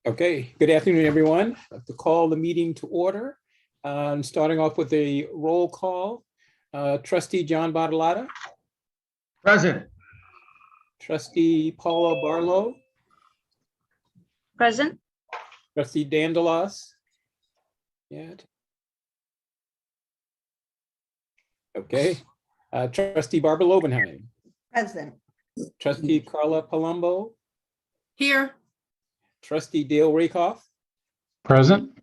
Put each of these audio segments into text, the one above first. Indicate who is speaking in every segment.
Speaker 1: Okay, good afternoon, everyone. I'd like to call the meeting to order. Starting off with a roll call. Trustee John Bartolotta.
Speaker 2: Present.
Speaker 1: Trustee Paula Barlow.
Speaker 3: Present.
Speaker 1: Trustee Dan DeLoss. Yeah. Okay. Trustee Barbara Lobenheim.
Speaker 3: Present.
Speaker 1: Trustee Carla Palumbo.
Speaker 3: Here.
Speaker 1: Trustee Dale Rakoff.
Speaker 4: Present.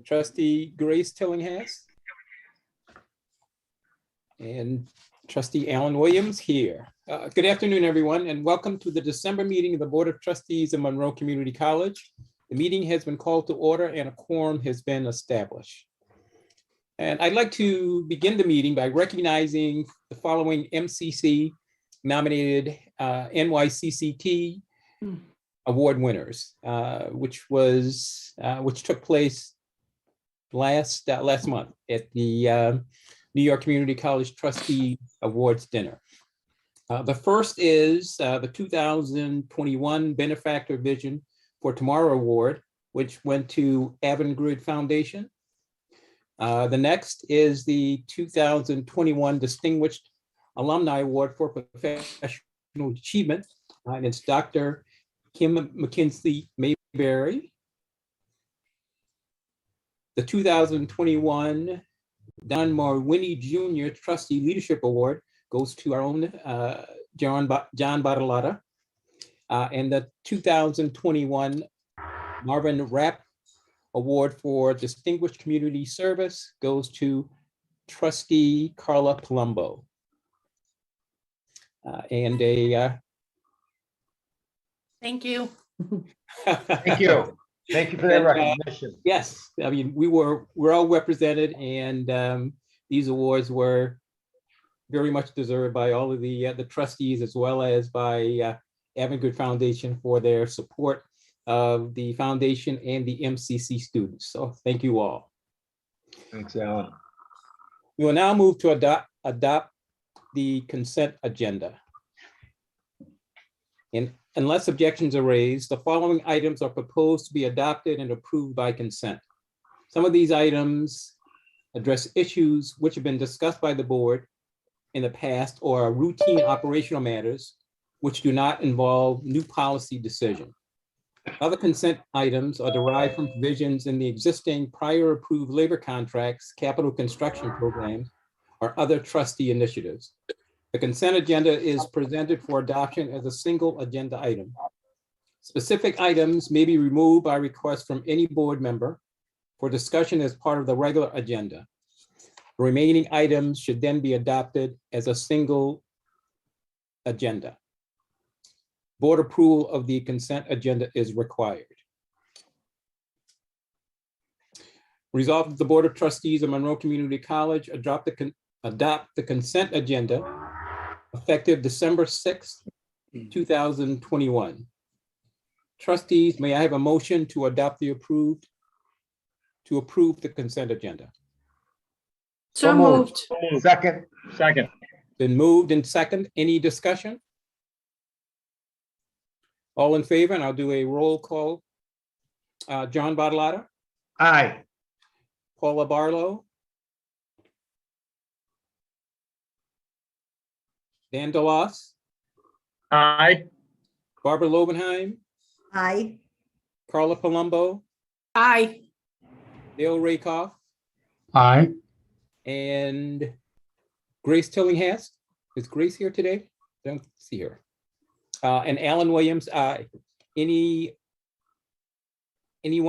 Speaker 1: Trustee Grace Tillinghast. And Trustee Alan Williams here. Good afternoon, everyone, and welcome to the December meeting of the Board of Trustees of Monroe Community College. The meeting has been called to order and a quorum has been established. And I'd like to begin the meeting by recognizing the following MCC nominated NYCCT award winners, which took place last month at the New York Community College Trustee Awards Dinner. The first is the 2021 Benefactor Vision for Tomorrow Award, which went to Avangrid Foundation. The next is the 2021 Distinguished Alumni Award for Professional Achievement, and it's Dr. Kim McKinsley Mayberry. The 2021 Don Marwini Jr. Trustee Leadership Award goes to our own John Bartolotta. And the 2021 Marvin Rapp Award for Distinguished Community Service goes to Trustee Carla Palumbo.
Speaker 3: Thank you.
Speaker 2: Thank you. Thank you for that recognition.
Speaker 1: Yes, I mean, we're all represented, and these awards were very much deserved by all of the trustees, as well as by Avangrid Foundation for their support of the foundation and the MCC students. So thank you all.
Speaker 2: Thanks, Alan.
Speaker 1: We will now move to adopt the consent agenda. And unless objections are raised, the following items are proposed to be adopted and approved by consent. Some of these items address issues which have been discussed by the board in the past or are routine operational matters which do not involve new policy decision. Other consent items are derived from provisions in the existing prior approved labor contracts, capital construction programs, or other trustee initiatives. The consent agenda is presented for adoption as a single agenda item. Specific items may be removed by request from any board member for discussion as part of the regular agenda. The remaining items should then be adopted as a single agenda. Board approval of the consent agenda is required. Resolved that the Board of Trustees of Monroe Community College adopt the consent agenda effective December 6th, 2021. Trustees, may I have a motion to adopt to approve the consent agenda?
Speaker 3: So moved.
Speaker 2: Second.
Speaker 1: Been moved and second. Any discussion? All in favor, and I'll do a roll call. John Bartolotta.
Speaker 2: Aye.
Speaker 1: Paula Barlow. Dan DeLoss.
Speaker 2: Aye.
Speaker 1: Barbara Lobenheim.
Speaker 3: Aye.
Speaker 1: Carla Palumbo.
Speaker 3: Aye.
Speaker 1: Dale Rakoff.
Speaker 4: Aye.
Speaker 1: And Grace Tillinghast. Is Grace here today? I don't see her. And Alan Williams, aye. Anyone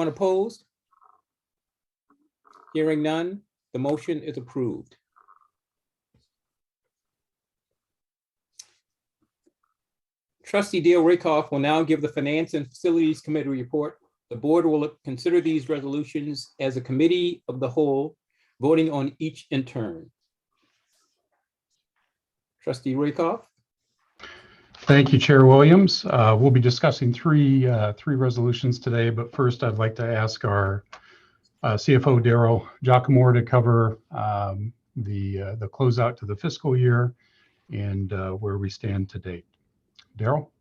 Speaker 1: opposed? Hearing none, the motion is approved. Trustee Dale Rakoff will now give the Finance and Facilities Committee report. The board will consider these resolutions as a committee of the whole, voting on each in turn. Trustee Rakoff.
Speaker 4: Thank you, Chair Williams. We'll be discussing three resolutions today, but first I'd like to ask our CFO, Daryl Giacomo, to cover the closeout to the fiscal year and where we stand to date. Daryl?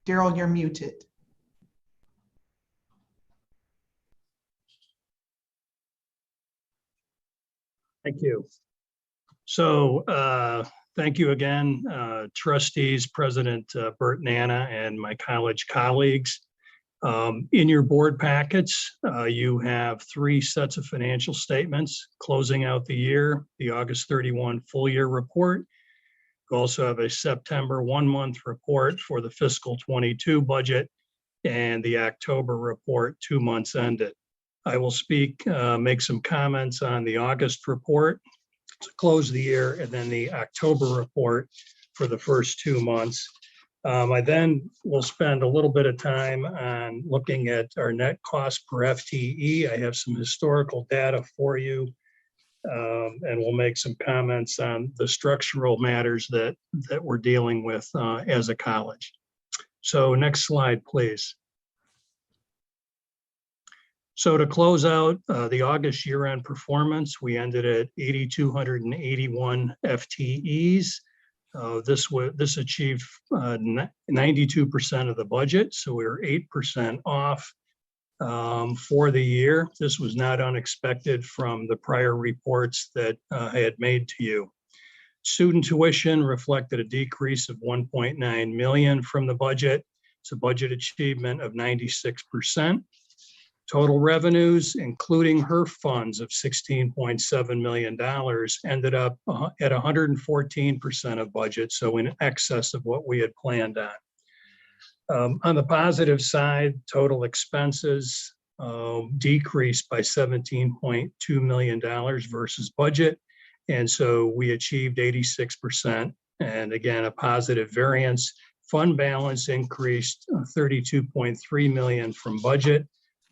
Speaker 5: Daryl, you're muted.
Speaker 6: Thank you. So thank you again, trustees, President Bert Nana, and my college colleagues. In your board packets, you have 3 sets of financial statements closing out the year, the August 31 full year report. You also have a September 1-month report for the fiscal 22 budget and the October report 2 months ended. I will make some comments on the August report to close the year, and then the October report for the first 2 months. I then will spend a little bit of time on looking at our net cost per FTE. I have some historical data for you, and we'll make some comments on the structural matters that we're dealing with as a college. So next slide, please. So to close out the August year-end performance, we ended at 8,281 FTEs. This achieved 92% of the budget, so we were 8% off for the year. This was not unexpected from the prior reports that I had made to you. Student tuition reflected a decrease of 1.9 million from the budget. It's a budget achievement of 96%. Total revenues, including HERF funds of $16.7 million, ended up at 114% of budget, so in excess of what we had planned on. On the positive side, total expenses decreased by $17.2 million versus budget, and so we achieved 86%, and again, a positive variance. Fund balance increased 32.3 million from budget.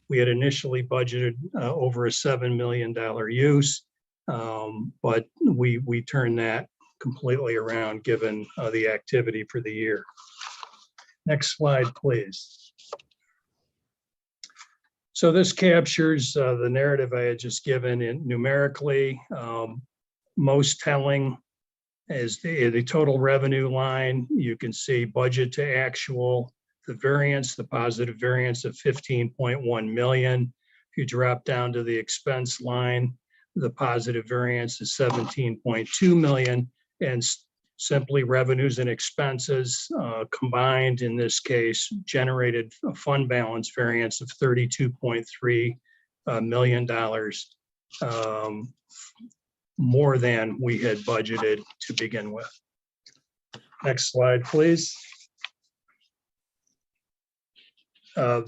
Speaker 6: We had initially budgeted over a $7 million use, but we turned that completely around given the activity for the year. Next slide, please. So this captures the narrative I had just given in numerically. Most telling is the total revenue line. You can see budget to actual. The variance, the positive variance of 15.1 million. If you drop down to the expense line, the positive variance is 17.2 million, and simply revenues and expenses combined in this case generated a fund balance variance of $32.3 million, more than we had budgeted to begin with. Next slide, please.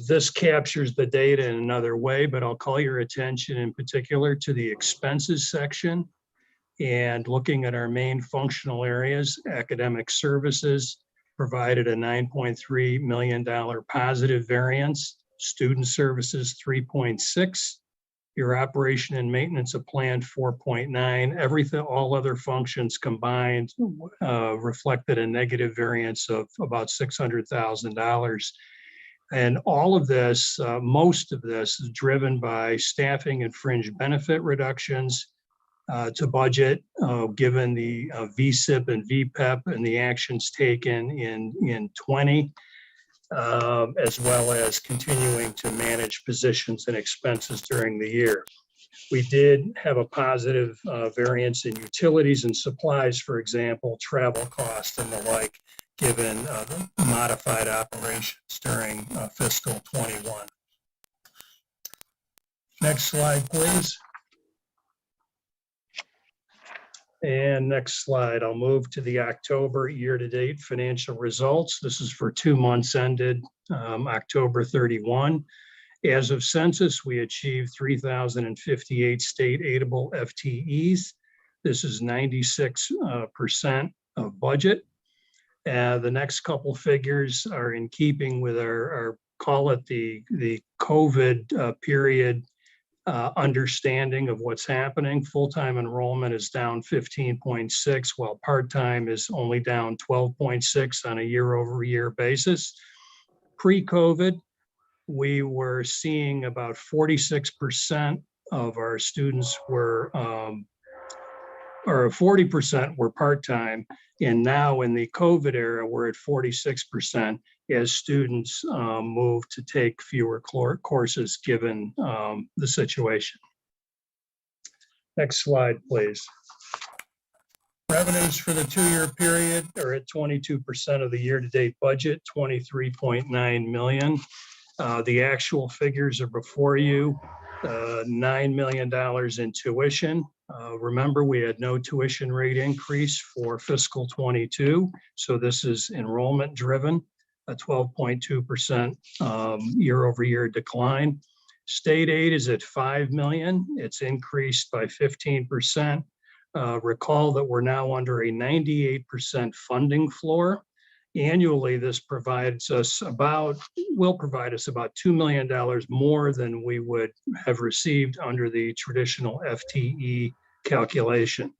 Speaker 6: This captures the data in another way, but I'll call your attention in particular to the expenses section and looking at our main functional areas. Academic services provided a $9.3 million positive variance. Student services 3.6. Your operation and maintenance of planned 4.9. Everything, all other functions combined reflected a negative variance of about $600,000. And all of this, most of this is driven by staffing and fringe benefit reductions to budget, given the VSIP and VPEP and the actions taken in 20, as well as continuing to manage positions and expenses during the year. We did have a positive variance in utilities and supplies, for example, travel costs and the like, given the modified operations during fiscal 21. Next slide, please. And next slide, I'll move to the October year-to-date financial results. This is for 2 months ended October 31. As of census, we achieved 3,058 state aidable FTEs. This is 96% of budget. The next couple figures are in keeping with our call it the COVID period understanding of what's happening. Full-time enrollment is down 15.6, while part-time is only down 12.6 on a year-over-year basis. Pre-COVID, we were seeing about 46% of our students were, or 40% were part-time. And now in the COVID era, we're at 46%. as students move to take fewer courses given the situation. Next slide, please. Revenues for the 2-year period are at 22% of the year-to-date budget, 23.9 million. The actual figures are before you. $9 million in tuition. Remember, we had no tuition rate increase for fiscal 22, so this is enrollment driven, a 12.2% year-over-year decline. State aid is at $5 million. It's increased by 15%. Recall that we're now under a 98% funding floor. Annually, this will provide us about $2 million more than we would have received under the traditional FTE calculation.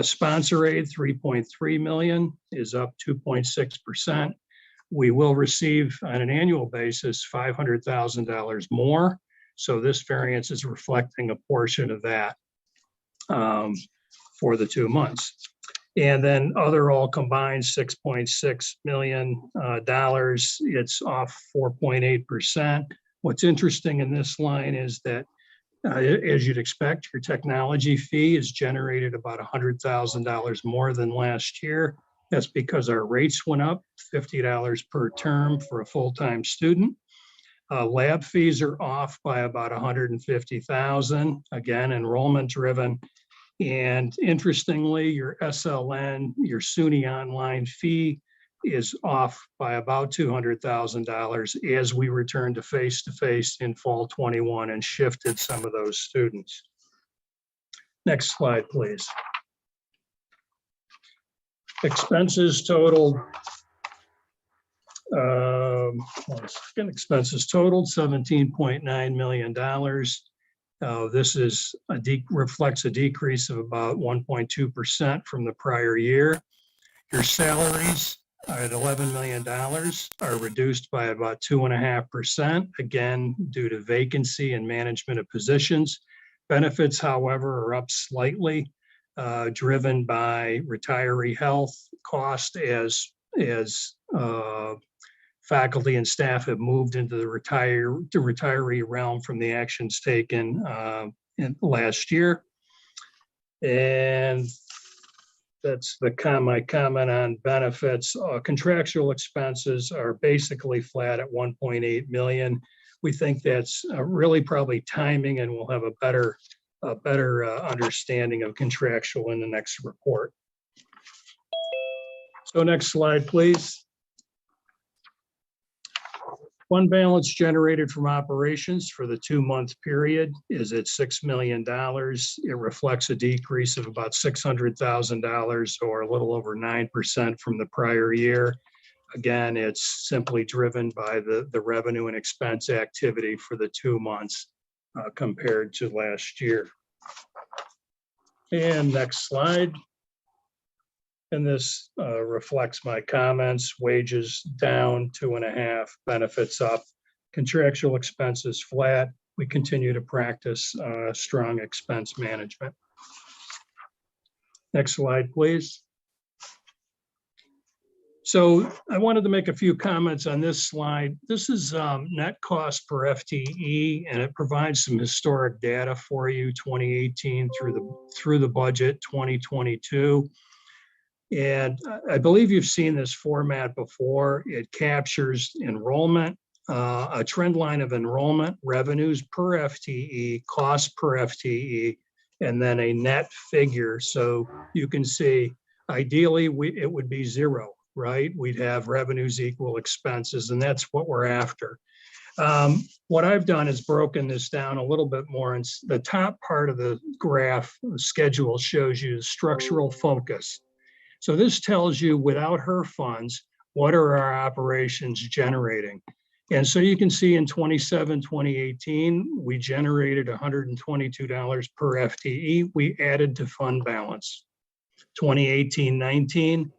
Speaker 6: Sponsor aid, $3.3 million, is up 2.6%. We will receive on an annual basis $500,000 more. So this variance is reflecting a portion of that for the 2 months. And then other all combined, $6.6 million. It's off 4.8%. What's interesting in this line is that, as you'd expect, your technology fee is generated about $100,000 more than last year. That's because our rates went up $50 per term for a full-time student. Lab fees are off by about $150,000. Again, enrollment driven. And interestingly, your SLN, your SUNY online fee is off by about $200,000 as we return to face-to-face in fall 21 and shifted some of those students. Next slide, please. Expenses totaled, expenses totaled $17.9 million. This is reflects a decrease of about 1.2% from the prior year. Your salaries at $11 million are reduced by about 2.5%, again, due to vacancy and management of positions. Benefits, however, are up slightly, driven by retiree health cost as faculty and staff have moved into the retiree realm from the actions taken in last year. And that's my comment on benefits. Contractual expenses are basically flat at 1.8 million. We think that's really probably timing, and we'll have a better understanding of contractual in the next report. So next slide, please. Fund balance generated from operations for the 2-month period is at $6 million. It reflects a decrease of about $600,000 or a little over 9% from the prior year. Again, it's simply driven by the revenue and expense activity for the 2 months compared to last year. And next slide. And this reflects my comments. Wages down 2.5, benefits up, contractual expenses flat. We continue to practice strong expense management. Next slide, please. So I wanted to make a few comments on this slide. This is net cost per FTE, and it provides some historic data for you, 2018 through the budget 2022. And I believe you've seen this format before. It captures enrollment, a trend line of enrollment, revenues per FTE, cost per FTE, and then a net figure. So you can see, ideally, it would be zero, right? We'd have revenues equal expenses, and that's what we're after. What I've done is broken this down a little bit more. And the top part of the graph, the schedule, shows you structural focus. So this tells you, without HER funds, what are our operations generating? And so you can see in 2018, we generated $122 per FTE. We added to fund balance. 2018-19,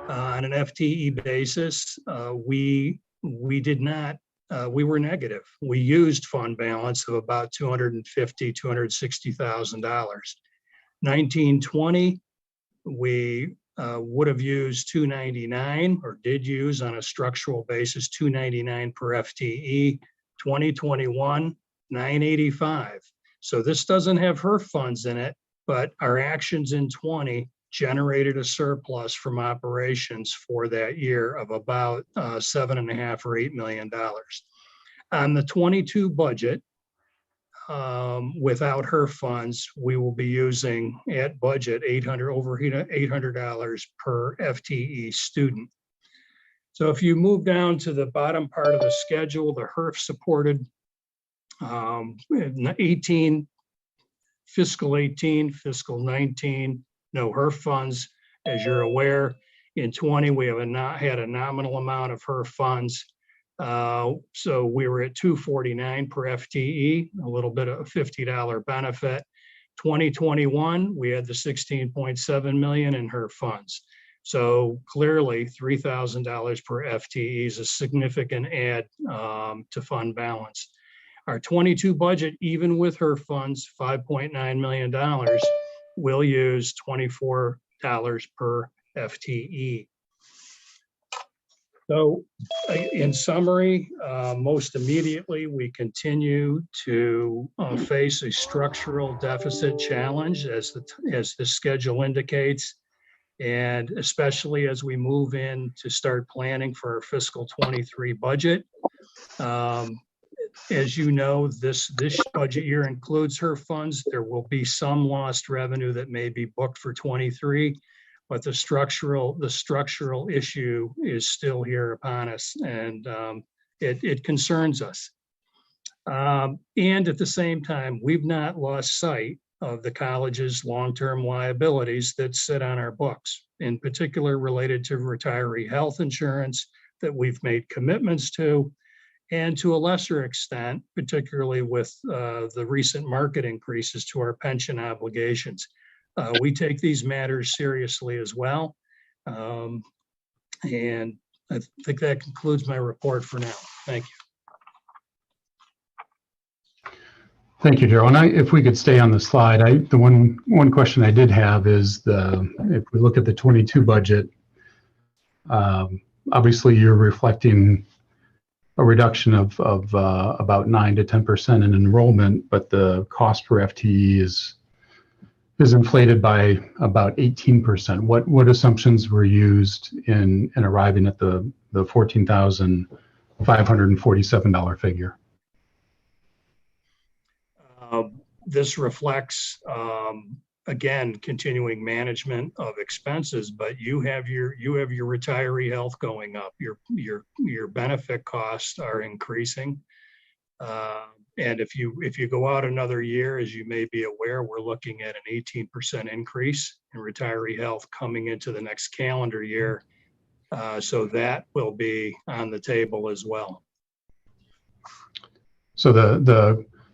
Speaker 6: on an FTE basis, we were negative. We used fund balance of about $260,000. 19-20, we would have used 299 or did use on a structural basis 299 per FTE. 2021, 985. So this doesn't have HERF funds in it, but our actions in 20 generated a surplus from operations for that year of about $7.5 or $8 million. On the 22 budget, without HERF funds, we will be using at budget $800 per FTE student. So if you move down to the bottom part of the schedule, the HERF supported 18, fiscal 18, fiscal 19, no HERF funds. As you're aware, in 20, we have had a nominal amount of HERF funds. So we were at $249 per FTE, a little bit of a $50 benefit. 2021, we had the $16.7 million in HERF funds. So clearly $3,000 per FTE is a significant add to fund balance. Our 22 budget, even with HERF funds, $5.9 million, will use $24 per FTE. So in summary, most immediately, we continue to face a structural deficit challenge as the schedule indicates, and especially as we move in to start planning for our fiscal 23 budget. As you know, this budget year includes HERF funds. There will be some lost revenue that may be booked for 23. But the structural issue is still here upon us, and it concerns us. And at the same time, we've not lost sight of the college's long-term liabilities that sit on our books, in particular related to retiree health insurance that we've made commitments to, and to a lesser extent, particularly with the recent market increases to our pension obligations. We take these matters seriously as well. And I think that concludes my report for now. Thank you.
Speaker 4: Thank you, Darryl. And if we could stay on the slide, the one question I did have is if we look at the 22 budget, obviously you're reflecting a reduction of about 9 to 10% in enrollment, but the cost per FTE is inflated by about 18%. What assumptions were used in arriving at the $14,547 figure?
Speaker 6: This reflects, again, continuing management of expenses, but you have your retiree health going up. Your benefit costs are increasing. And if you go out another year, as you may be aware, we're looking at an 18% increase in retiree health coming into the next calendar year. So that will be on the table as well.
Speaker 4: So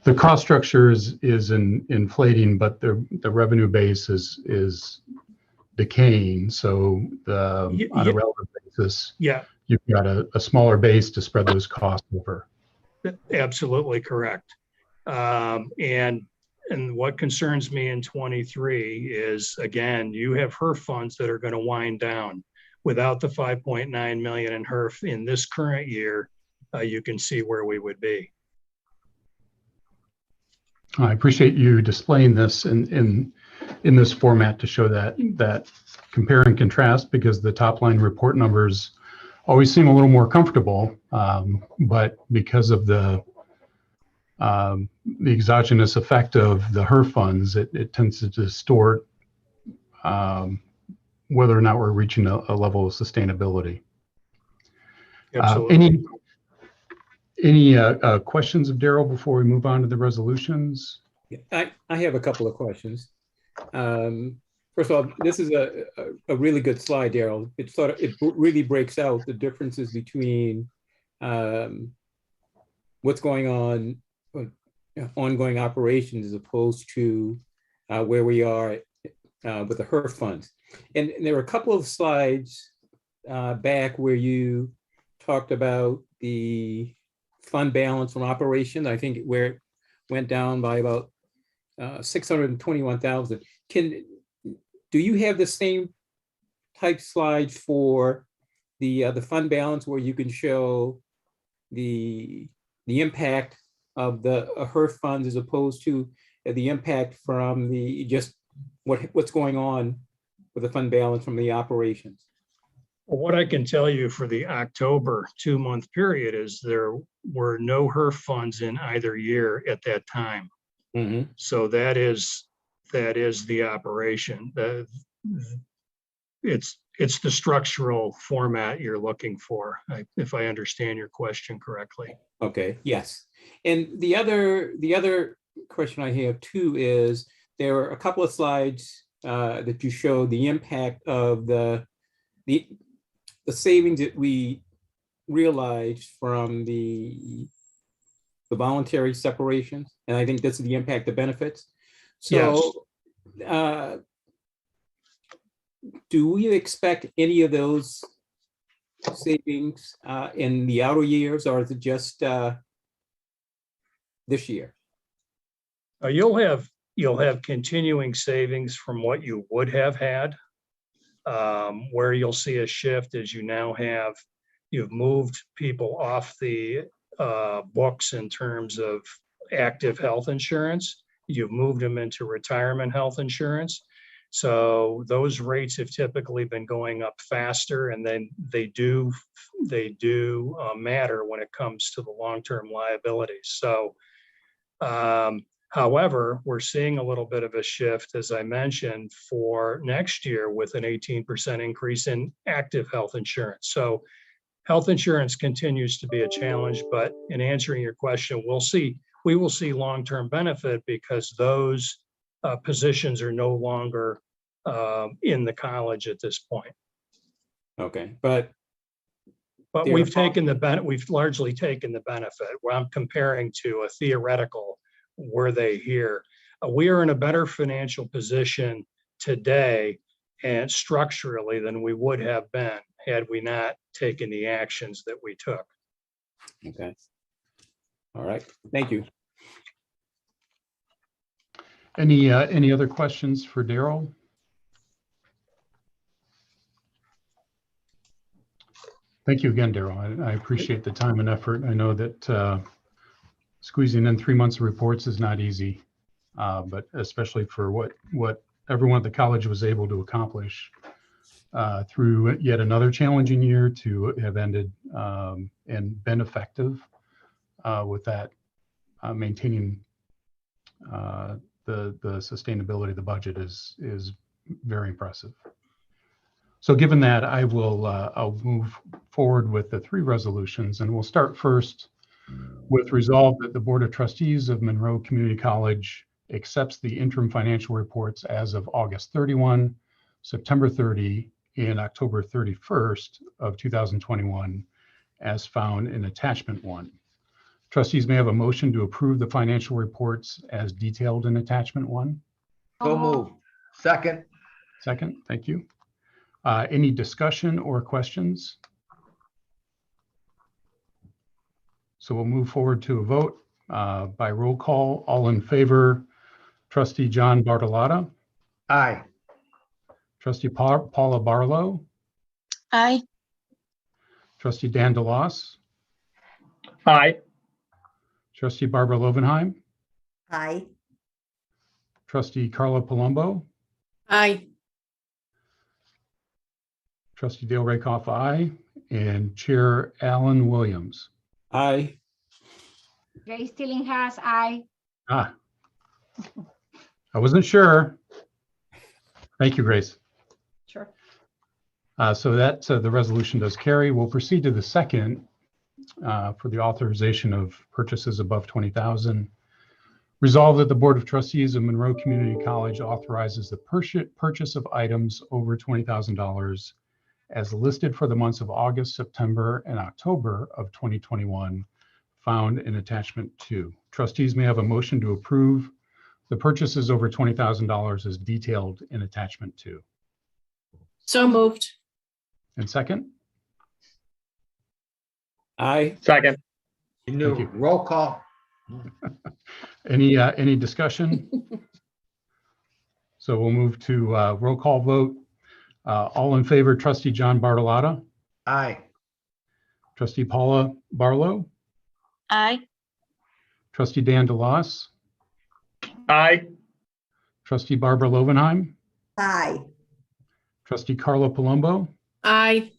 Speaker 4: the cost structure is inflating, but the revenue base is decaying. So on a relative basis, you've got a smaller base to spread those costs over.
Speaker 6: Absolutely correct. And what concerns me in 23 is, again, you have HERF funds that are going to wind down. Without the 5.9 million in HERF in this current year, you can see where we would be.
Speaker 4: I appreciate you displaying this in this format to show that compare and contrast, because the top line report numbers always seem a little more comfortable, but because of the exogenous effect of the HERF funds, it tends to distort whether or not we're reaching a level of sustainability.
Speaker 6: Absolutely.
Speaker 4: Any questions of Darryl before we move on to the resolutions?
Speaker 1: I have a couple of questions. First of all, this is a really good slide, Darryl. It really breaks out the differences between what's going on, ongoing operations, as opposed to where we are with the HERF funds. And there were a couple of slides back where you talked about the fund balance from operation. I think where it went down by about 621,000. Do you have the same type slide for the fund balance where you can show the impact of the HERF funds as opposed to the impact from the just what's going on with the fund balance from the operations.
Speaker 6: Well, what I can tell you for the October 2-month period is there were no HERF funds in either year at that time.
Speaker 1: Mhm.
Speaker 6: So that is the operation. It's the structural format you're looking for, if I understand your question correctly.
Speaker 1: Okay, yes. And the other question I have too is there are a couple of slides that you show the impact of the savings that we realized from the voluntary separations. And I think this is the impact of benefits. So do we expect any of those savings in the outer years, or is it just this year?
Speaker 6: You'll have continuing savings from what you would have had. Where you'll see a shift is you've moved people off the books in terms of active health insurance. You've moved them into retirement health insurance. So those rates have typically been going up faster, and then they do matter when it comes to the long-term liabilities. So, however, we're seeing a little bit of a shift, as I mentioned, for next year with an 18% increase in active health insurance. So health insurance continues to be a challenge, but in answering your question, we will see long-term benefit because those positions are no longer in the college at this point.
Speaker 1: Okay, but
Speaker 6: we've largely taken the benefit. Where I'm comparing to a theoretical, were they here? We are in a better financial position today and structurally than we would have been had we not taken the actions that we took.
Speaker 1: okay. All right, thank you.
Speaker 4: Any other questions for Daryl? Thank you again, Daryl. I appreciate the time and effort. I know that squeezing in 3 months of reports is not easy, but especially for what everyone at the college was able to accomplish through yet another challenging year to have ended and been effective with that, maintaining the sustainability of the budget is very impressive. So given that, I'll move forward with the 3 resolutions, and we'll start first with resolve that the Board of Trustees of Monroe Community College accepts the interim financial reports as of August 31, September 30, and October 31st of 2021 as found in attachment 1. Trustees may have a motion to approve the financial reports as detailed in attachment 1.
Speaker 2: So moved. Second.
Speaker 4: Second, thank you. Any discussion or questions? So we'll move forward to a vote by roll call. All in favor, Trustee John Bartolotta,
Speaker 2: Aye.
Speaker 4: Trustee Paula Barlow,
Speaker 3: Aye.
Speaker 4: Trustee Dan DeLoss,
Speaker 6: Aye.
Speaker 4: Trustee Barbara Lovenheim,
Speaker 3: Aye.
Speaker 4: Trustee Carla Palumbo,
Speaker 3: Aye.
Speaker 4: Trustee Dale Rakoff, aye, and Chair Alan Williams.
Speaker 1: Aye.
Speaker 5: Grace Tillinghast, aye.
Speaker 4: I wasn't sure. Thank you, Grace.
Speaker 3: Sure.
Speaker 4: So the resolution does carry. We'll proceed to the second for the authorization of purchases above $20,000. Resolve that the Board of Trustees of Monroe Community College authorizes the purchase of items over $20,000 as listed for the months of August, September, and October of 2021, found in attachment 2. Trustees may have a motion to approve the purchases over $20,000 as detailed in attachment 2.
Speaker 3: So moved.
Speaker 4: And second?
Speaker 1: Aye.
Speaker 6: Second.
Speaker 2: You knew.
Speaker 4: Thank you.
Speaker 2: Roll call.
Speaker 4: Any discussion? So we'll move to roll call vote. All in favor, trustee John Bartolotta,
Speaker 2: Aye.
Speaker 4: trustee Paula Barlow,
Speaker 3: Aye.
Speaker 4: trustee Dan DeLoss,
Speaker 6: Aye.
Speaker 4: trustee Barbara Lovenheim,
Speaker 3: Aye.
Speaker 4: trustee Carla Palumbo,
Speaker 3: Aye.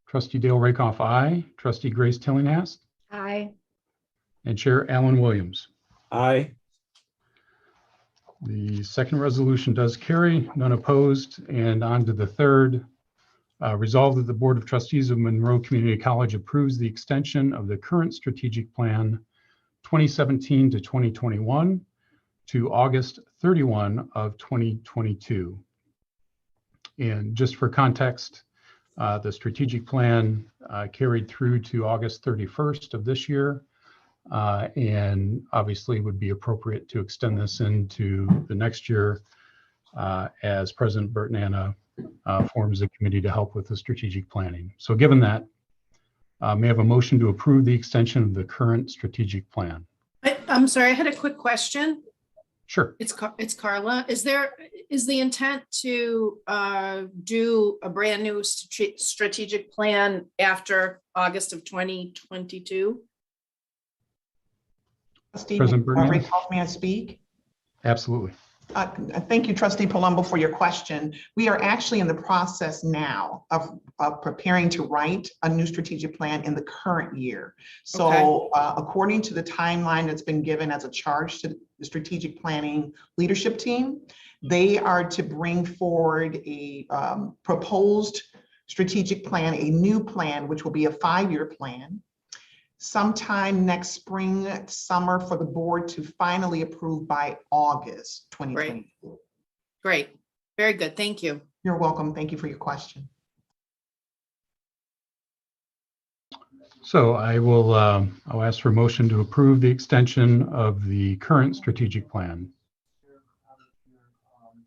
Speaker 4: trustee Dale Rakoff, aye, trustee Grace Tillinghast,
Speaker 5: Aye.
Speaker 4: and Chair Alan Williams.
Speaker 1: Aye.
Speaker 4: The second resolution does carry, none opposed, and on to the third. Resolved that the Board of Trustees of Monroe Community College approves the extension of the current strategic plan 2017 to 2021 to August 31 of 2022. And just for context, the strategic plan carried through to August 31st of this year. And obviously would be appropriate to extend this into the next year as President Burton Anna forms a committee to help with the strategic planning. So given that, may I have a motion to approve the extension of the current strategic plan?
Speaker 3: I'm sorry, I had a quick question.
Speaker 4: Sure.
Speaker 3: It's Carla. Is the intent to do a brand new strategic plan after August of 2022?
Speaker 7: Trustee
Speaker 4: President Burnett?
Speaker 7: Rakoff, may I speak?
Speaker 4: Absolutely.
Speaker 7: Thank you, Trustee Palumbo, for your question. We are actually in the process now of preparing to write a new strategic plan in the current year. So according to the timeline that's been given as a charge to the strategic planning leadership team, they are to bring forward a proposed strategic plan, a new plan, which will be a 5-year plan, sometime next spring, summer, for the board to finally approve by August 2022.
Speaker 3: Great. Very good. Thank you.
Speaker 7: You're welcome. Thank you for your question.
Speaker 4: So I'll ask for a motion to approve the extension of the current strategic plan.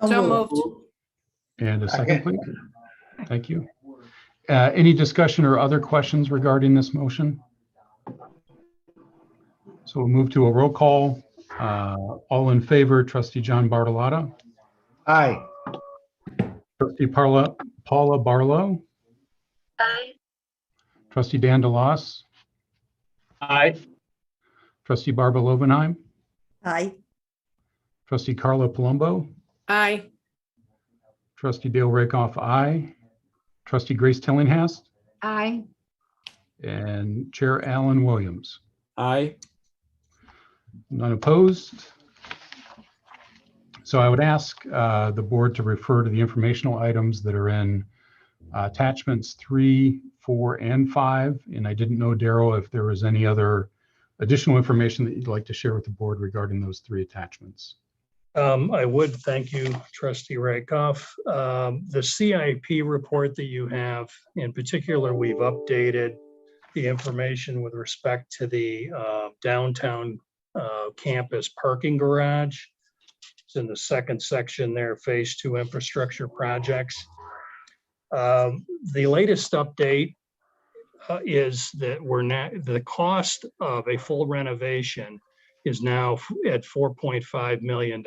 Speaker 3: So moved.
Speaker 4: And a second, please. Thank you. Any discussion or other questions regarding this motion? So we'll move to a roll call. All in favor, trustee John Bartolotta,
Speaker 2: Aye.
Speaker 4: trustee Paula Barlow,
Speaker 3: Aye.
Speaker 4: trustee Dan DeLoss,
Speaker 6: Aye.
Speaker 4: trustee Barbara Lovenheim,
Speaker 3: Aye.
Speaker 4: trustee Carla Palumbo,
Speaker 3: Aye.
Speaker 4: trustee Dale Rakoff, aye, trustee Grace Tillinghast,
Speaker 5: Aye.
Speaker 4: and Chair Alan Williams.
Speaker 1: Aye.
Speaker 4: None opposed. So I would ask the board to refer to the informational items that are in attachments 3, 4, and 5. And I didn't know, Darrell, if there was any other additional information that you'd like to share with the board regarding those 3 attachments.
Speaker 6: I would, thank you, Trustee Rakoff. The CIP report that you have, in particular, we've updated the information with respect to the downtown campus parking garage. It's in the second section there, phase 2 infrastructure projects. The latest update is that the cost of a full renovation is now at $4.5 million.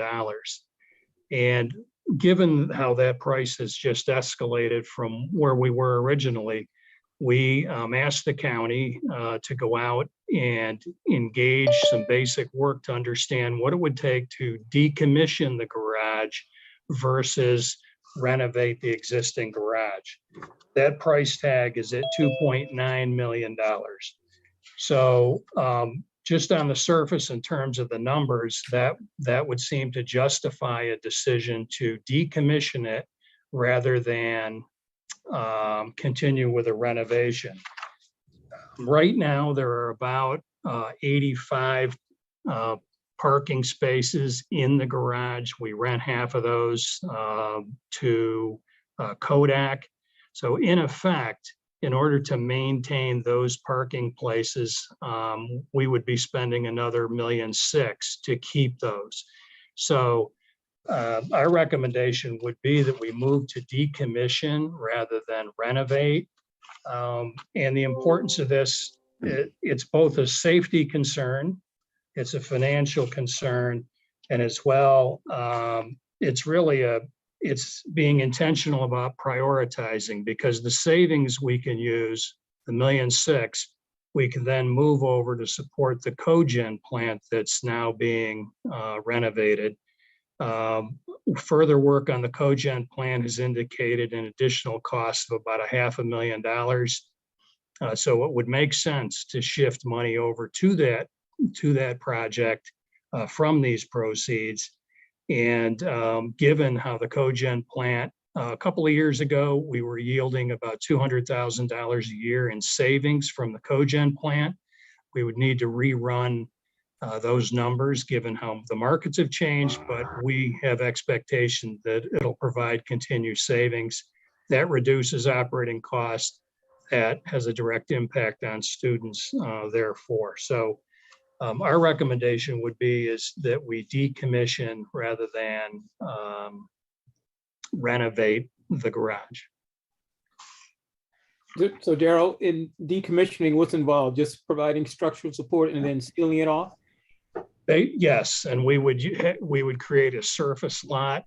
Speaker 6: And given how that price has just escalated from where we were originally, we asked the county to go out and engage some basic work to understand what it would take to decommission the garage versus renovate the existing garage. That price tag is at $2.9 million. So just on the surface, in terms of the numbers, that would seem to justify a decision to decommission it rather than continue with a renovation. Right now, there are about 85 parking spaces in the garage. We rent half of those to Kodak. So in effect, in order to maintain those parking places, we would be spending another $1.6 million to keep those. So our recommendation would be that we move to decommission rather than renovate. And the importance of this, it's both a safety concern, it's a financial concern, and as well, it's really a it's being intentional about prioritizing, because the savings we can use, the $1.6 million, we can then move over to support the cogen plant that's now being renovated. Further work on the cogen plant has indicated an additional cost of about $500,000. So it would make sense to shift money over to that project from these proceeds. And given how the cogen plant, a couple of years ago, we were yielding about $200,000 a year in savings from the cogen plant. We would need to rerun those numbers given how the markets have changed, but we have expectation that it'll provide continued savings. That reduces operating costs. That has a direct impact on students, therefore. So our recommendation would be is that we decommission rather than renovate the garage.
Speaker 1: So Daryl, in decommissioning, what's involved? Just providing structural support and then sealing it off?
Speaker 6: Yes, and we would create a surface lot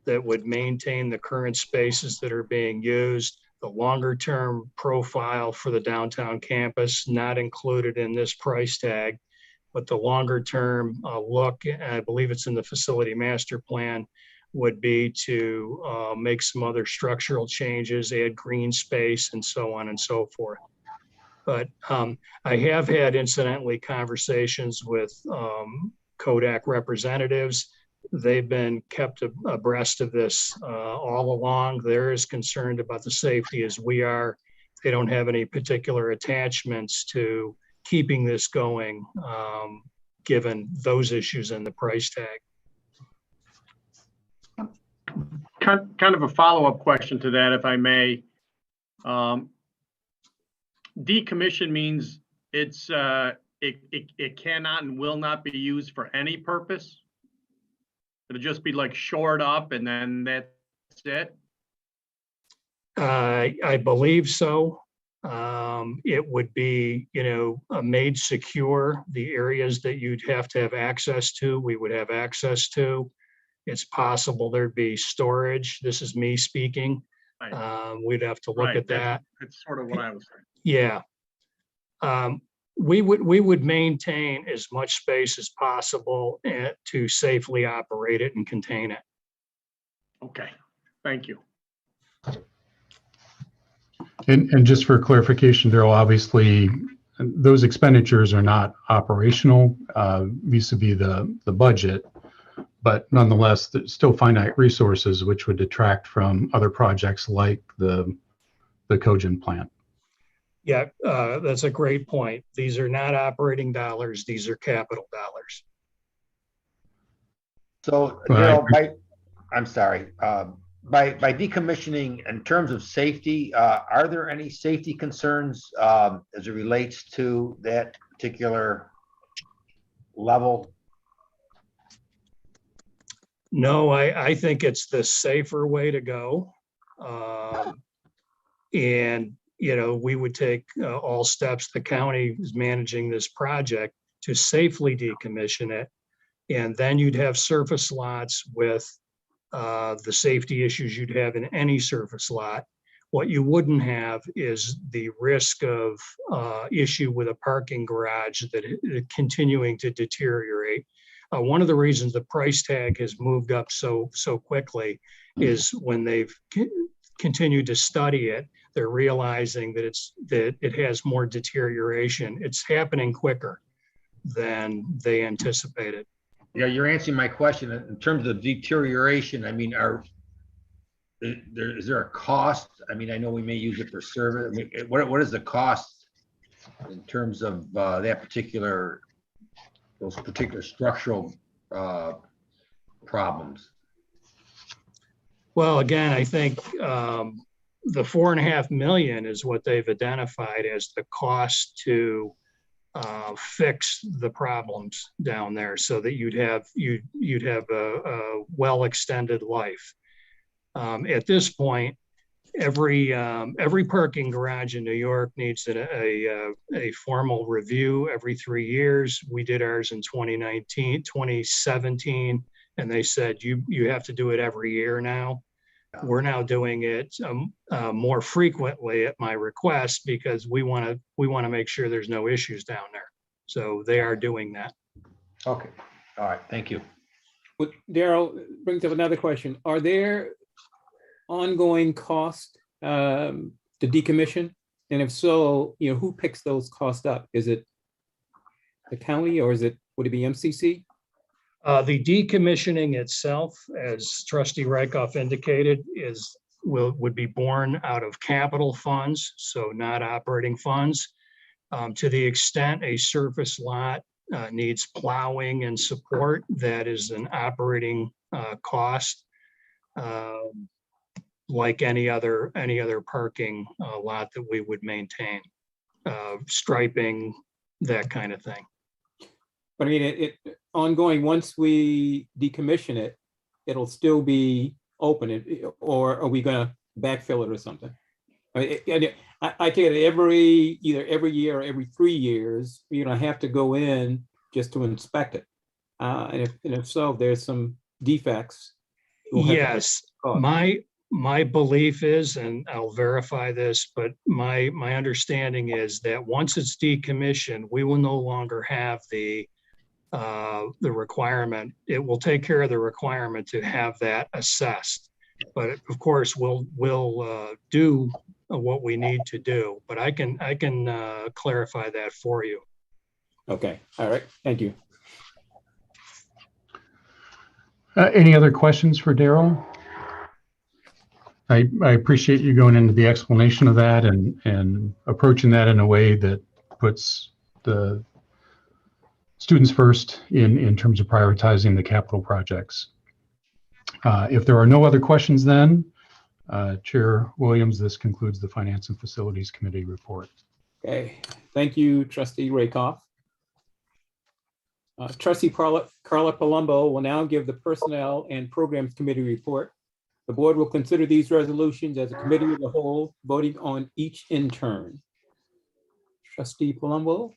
Speaker 6: that would maintain the current spaces that are being used. The longer term profile for the downtown campus, not included in this price tag, but the longer term look, I believe it's in the facility master plan, would be to make some other structural changes, add green space and so on and so forth. But I have had incidentally conversations with Kodak representatives. They've been kept abreast of this all along. They're as concerned about the safety as we are. They don't have any particular attachments to keeping this going, given those issues and the price tag.
Speaker 8: Kind of a follow-up question to that, if I may. Decommission means it cannot and will not be used for any purpose? It'll just be like shored up and then that's it?
Speaker 6: I believe so. It would be, made secure. The areas that you'd have to have access to, we would have access to. It's possible there'd be storage. This is me speaking.
Speaker 8: Right.
Speaker 6: We'd have to look at that.
Speaker 8: That's sort of what I was saying.
Speaker 6: Yeah. We would maintain as much space as possible to safely operate it and contain it.
Speaker 8: Okay, thank you.
Speaker 4: And just for clarification, Daryl, obviously, those expenditures are not operational vis-a-vis the budget, but nonetheless, there's still finite resources which would detract from other projects like the cogen plant.
Speaker 6: Yeah, that's a great point. These are not operating dollars. These are capital dollars.
Speaker 2: So, Daryl, I'm sorry. By decommissioning, in terms of safety, are there any safety concerns as it relates to that particular level?
Speaker 6: No, I think it's the safer way to go. And, we would take all steps. The county is managing this project to safely decommission it. And then you'd have surface lots with the safety issues you'd have in any surface lot. What you wouldn't have is the risk of issue with a parking garage that is continuing to deteriorate. One of the reasons the price tag has moved up so quickly is when they've continued to study it, they're realizing that it has more deterioration. It's happening quicker than they anticipated.
Speaker 2: Yeah, you're answering my question in terms of deterioration. I mean, is there a cost? I mean, I know we may use it for service. I mean, what is the cost in terms of those particular structural problems?
Speaker 6: Well, again, I think the $4.5 million is what they've identified as the cost to fix the problems down there, so that you'd have a well extended life. At this point, every parking garage in New York needs a formal review every 3 years. We did ours in 2017, and they said you have to do it every year now. We're now doing it more frequently at my request because we want to make sure there's no issues down there. So they are doing that.
Speaker 2: Okay, all right, thank you.
Speaker 1: What Daryl brings up another question. Are there ongoing costs to decommission? And if so, who picks those costs up? Is it the county or would it be MCC?
Speaker 6: The decommissioning itself, as Trustee Rykoff indicated, would be borne out of capital funds, so not operating funds. To the extent a surface lot needs plowing and support, that is an operating cost, like any other parking lot that we would maintain, striping, that kind of thing.
Speaker 1: But I mean, it ongoing, once we decommission it, it'll still be open, or are we gonna backfill it or something? I take it either every year or every 3 years, have to go in just to inspect it. And if so, there's some defects.
Speaker 6: Yes, my belief is, and I'll verify this, but my understanding is that once it's decommissioned, we will no longer have the requirement. It will take care of the requirement to have that assessed. But of course, we'll do what we need to do. But I can clarify that for you.
Speaker 1: Okay. All right. Thank you.
Speaker 4: Any other questions for Daryl? I appreciate you going into the explanation of that and approaching that in a way that puts the students first in terms of prioritizing the capital projects. If there are no other questions then, Chair Williams, this concludes the Finance and Facilities Committee report.
Speaker 1: Okay. Thank you, Trustee Rakoff. Trustee Carla Palumbo will now give the Personnel and Programs Committee report. The board will consider these resolutions as a committee of the whole, voting on each in turn. Trustee Palumbo.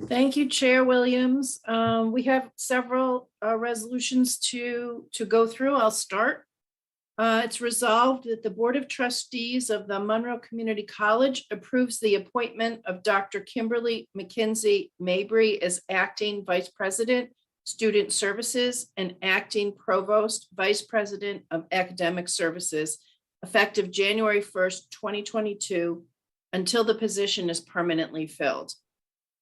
Speaker 3: Thank you, Chair Williams. We have several resolutions to go through. I'll start. It's resolved that the Board of Trustees of the Monroe Community College approves the appointment of Dr. Kimberly McKenzie Mabry as Acting Vice President, Student Services, and Acting Provost Vice President of Academic Services, effective January 1st, 2022, until the position is permanently filled.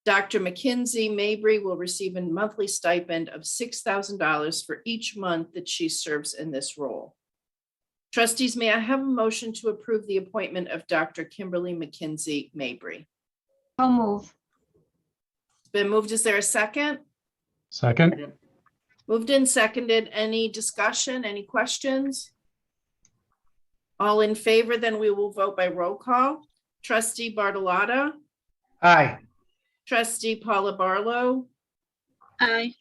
Speaker 3: Dr. McKenzie Mabry will receive a monthly stipend of $6,000 for each month that she serves in this role. Trustees, may I have a motion to approve the appointment of Dr. Kimberly McKenzie Mabry?
Speaker 5: So move.
Speaker 3: It's been moved. Is there a second?
Speaker 4: Second.
Speaker 3: Moved and seconded. Any discussion? Any questions? All in favor, then we will vote by roll call. Trustee Bartolotta.
Speaker 2: Aye.
Speaker 3: Trustee Paula Barlow.
Speaker 5: Aye.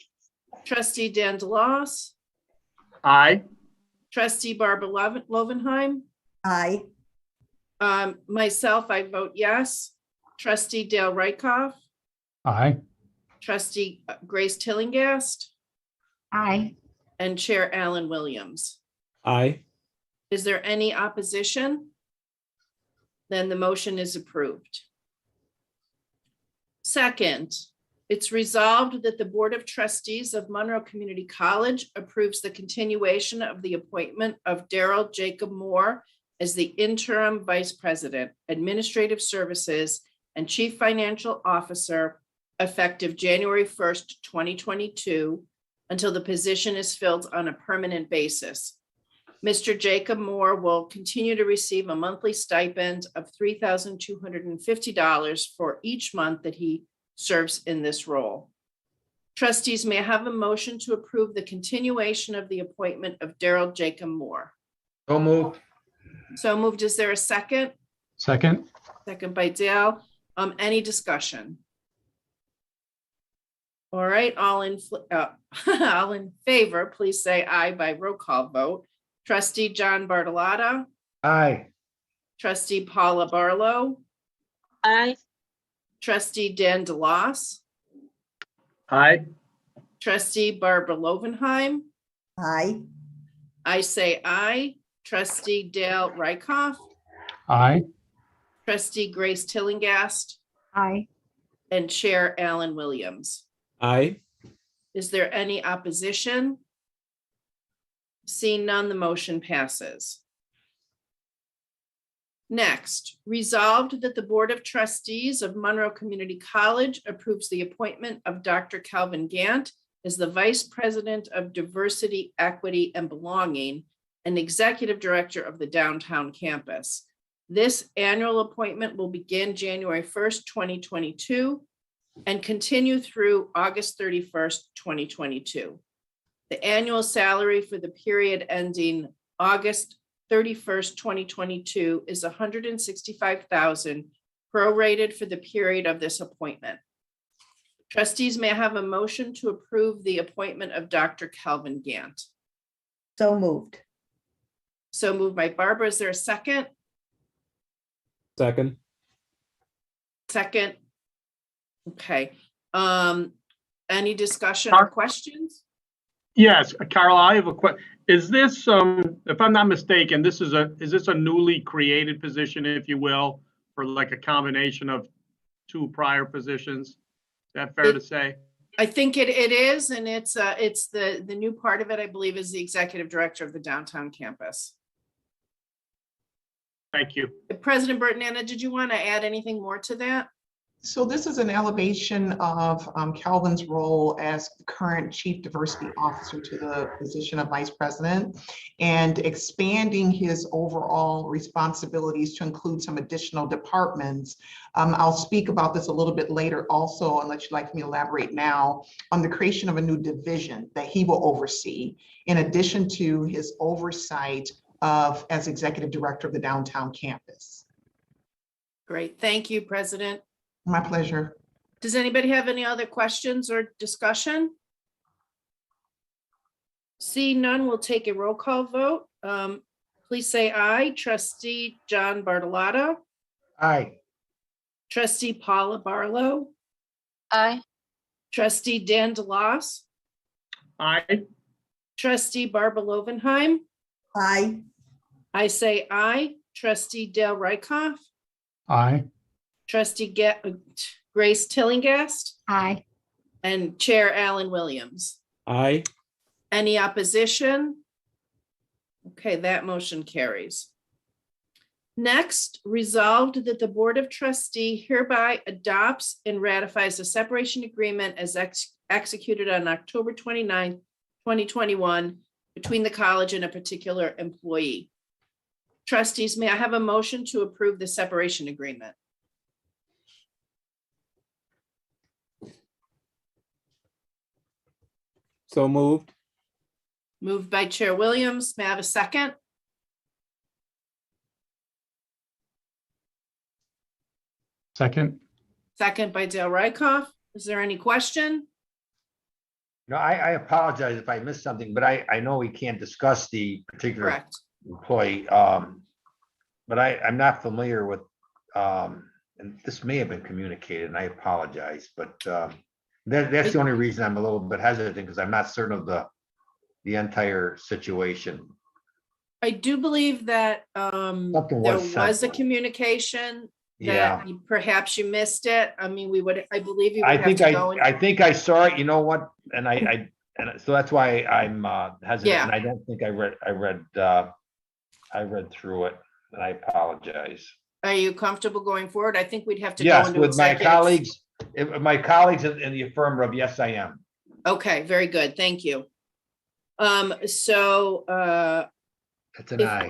Speaker 3: Trustee Dan DeLoss.
Speaker 8: Aye.
Speaker 3: Trustee Barbara Lovenheim.
Speaker 9: Aye.
Speaker 3: Myself, I vote yes. Trustee Dale Rykoff.
Speaker 4: Aye.
Speaker 3: Trustee Grace Tillingast.
Speaker 5: Aye.
Speaker 3: And Chair Alan Williams.
Speaker 1: Aye.
Speaker 3: Is there any opposition? Then the motion is approved. Second, it's resolved that the Board of Trustees of Monroe Community College approves the continuation of the appointment of Daryl Jacob Moore as the Interim Vice President, Administrative Services, and Chief Financial Officer, effective January 1st, 2022, until the position is filled on a permanent basis. Mr. Jacob Moore will continue to receive a monthly stipend of $3,250 for each month that he serves in this role. Trustees, may I have a motion to approve the continuation of the appointment of Daryl Jacob Moore?
Speaker 2: So moved.
Speaker 3: So moved. Is there a second?
Speaker 4: Second.
Speaker 3: Second by Dale. Any discussion? All right, all in favor, please say aye by roll call vote. Trustee John Bartolotta.
Speaker 2: Aye.
Speaker 3: Trustee Paula Barlow.
Speaker 5: Aye.
Speaker 3: Trustee Dan DeLoss.
Speaker 8: Aye.
Speaker 3: Trustee Barbara Lovenheim.
Speaker 9: Aye.
Speaker 3: I say aye. trustee Dale Rykoff,
Speaker 4: Aye.
Speaker 3: trustee Grace Tillingast,
Speaker 5: Aye.
Speaker 3: and Chair Alan Williams.
Speaker 1: Aye.
Speaker 3: Is there any opposition? Seeing none, the motion passes. Next, resolved that the Board of Trustees of Monroe Community College approves the appointment of Dr. Calvin Gant as the Vice President of Diversity, Equity, and Belonging and Executive Director of the downtown campus. This annual appointment will begin January 1st, 2022 and continue through August 31st, 2022. The annual salary for the period ending August 31st, 2022 is $165,000 prorated for the period of this appointment. Trustees may I have a motion to approve the appointment of Dr. Calvin Gant.
Speaker 5: So moved.
Speaker 3: So moved by Barbara. Is there a second?
Speaker 1: Second.
Speaker 3: Second. Okay. Any discussion or questions?
Speaker 8: Yes, Carl, I have a question. Is this, if I'm not mistaken, is this a newly created position, if you will, or like a combination of two prior positions? Is that fair to say?
Speaker 3: I think it is, and it's the new part of it, I believe, is the executive director of the downtown campus.
Speaker 8: Thank you.
Speaker 3: President Burton, Anna, did you want to add anything more to that?
Speaker 7: So this is an elevation of Calvin's role as the current Chief Diversity Officer to the position of Vice President and expanding his overall responsibilities to include some additional departments. I'll speak about this a little bit later also, unless you'd like me to elaborate now, on the creation of a new division that he will oversee, in addition to his oversight of as Executive Director of the downtown campus.
Speaker 3: Great, thank you, President.
Speaker 7: My pleasure.
Speaker 3: Does anybody have any other questions or discussion? Seeing none, we'll take a roll call vote. Please say aye. Trustee John Bartolotta,
Speaker 2: Aye.
Speaker 3: trustee Paula Barlow,
Speaker 5: Aye.
Speaker 3: trustee Dan DeLoss,
Speaker 8: Aye.
Speaker 3: trustee Barbara Lovenheim.
Speaker 5: Aye.
Speaker 3: I say aye. Trustee Dale Rykoff,
Speaker 4: Aye.
Speaker 3: trustee Grace Tillingast,
Speaker 5: Aye.
Speaker 3: and Chair Alan Williams.
Speaker 1: Aye.
Speaker 3: Any opposition? Okay, that motion carries. Next, resolved that the Board of Trustees hereby adopts and ratifies a separation agreement as executed on October 29th, 2021 between the college and a particular employee. Trustees, may I have a motion to approve the separation agreement?
Speaker 1: So moved.
Speaker 3: Moved by Chair Williams. May I have a second?
Speaker 4: Second.
Speaker 3: Second by Dale Rykoff. Is there any question?
Speaker 2: No, I apologize if I missed something, but I know we can't discuss the particular
Speaker 3: Correct.
Speaker 2: employee. But I'm not familiar with, and this may have been communicated, and I apologize, but that's the only reason I'm a little bit hesitant, because I'm not certain of the entire situation.
Speaker 3: I do believe that
Speaker 2: Something
Speaker 3: there
Speaker 2: was
Speaker 3: was a
Speaker 2: sent.
Speaker 3: communication
Speaker 2: Yeah,
Speaker 3: that perhaps you missed it. I mean, I believe you would
Speaker 2: I
Speaker 3: have
Speaker 2: think
Speaker 3: to go.
Speaker 2: I think I saw it. You know what? And and so that's why I'm hesitant.
Speaker 3: Yeah.
Speaker 2: And I don't think I read through it, and I apologize.
Speaker 3: Are you comfortable going forward? I think we'd have to go
Speaker 2: Yes,
Speaker 3: into
Speaker 2: with my
Speaker 3: executive.
Speaker 2: colleagues, my colleagues in the affirmative, yes, I am.
Speaker 3: Okay, very good. Thank you. So
Speaker 2: It's an
Speaker 3: if
Speaker 2: aye.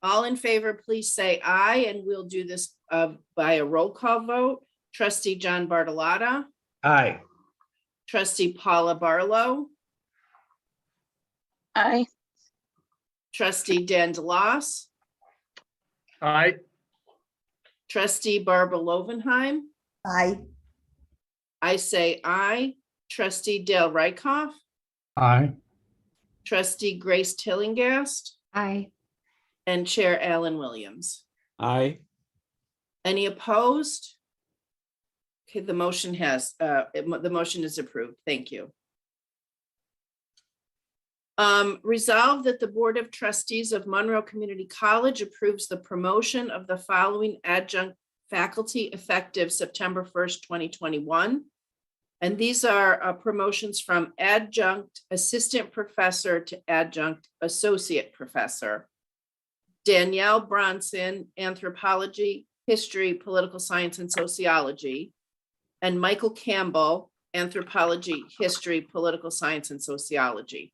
Speaker 3: all in favor, please say aye, and we'll do this by a roll call vote. Trustee John Bartolotta,
Speaker 2: Aye.
Speaker 3: trustee Paula Barlow,
Speaker 5: Aye.
Speaker 3: trustee Dan DeLoss,
Speaker 8: Aye.
Speaker 3: trustee Barbara Lovenheim.
Speaker 5: Aye.
Speaker 3: I say aye. Trustee Dale Rykoff,
Speaker 4: Aye.
Speaker 3: trustee Grace Tillingast,
Speaker 5: Aye.
Speaker 3: and Chair Alan Williams.
Speaker 1: Aye.
Speaker 3: Any opposed? Okay, the motion is approved. Thank you. Resolved that the Board of Trustees of Monroe Community College approves the promotion of the following adjunct faculty effective September 1st, 2021. And these are promotions from adjunct assistant professor to adjunct associate professor. Danielle Bronson, anthropology, history, political science, and sociology. And Michael Campbell, anthropology, history, political science, and sociology.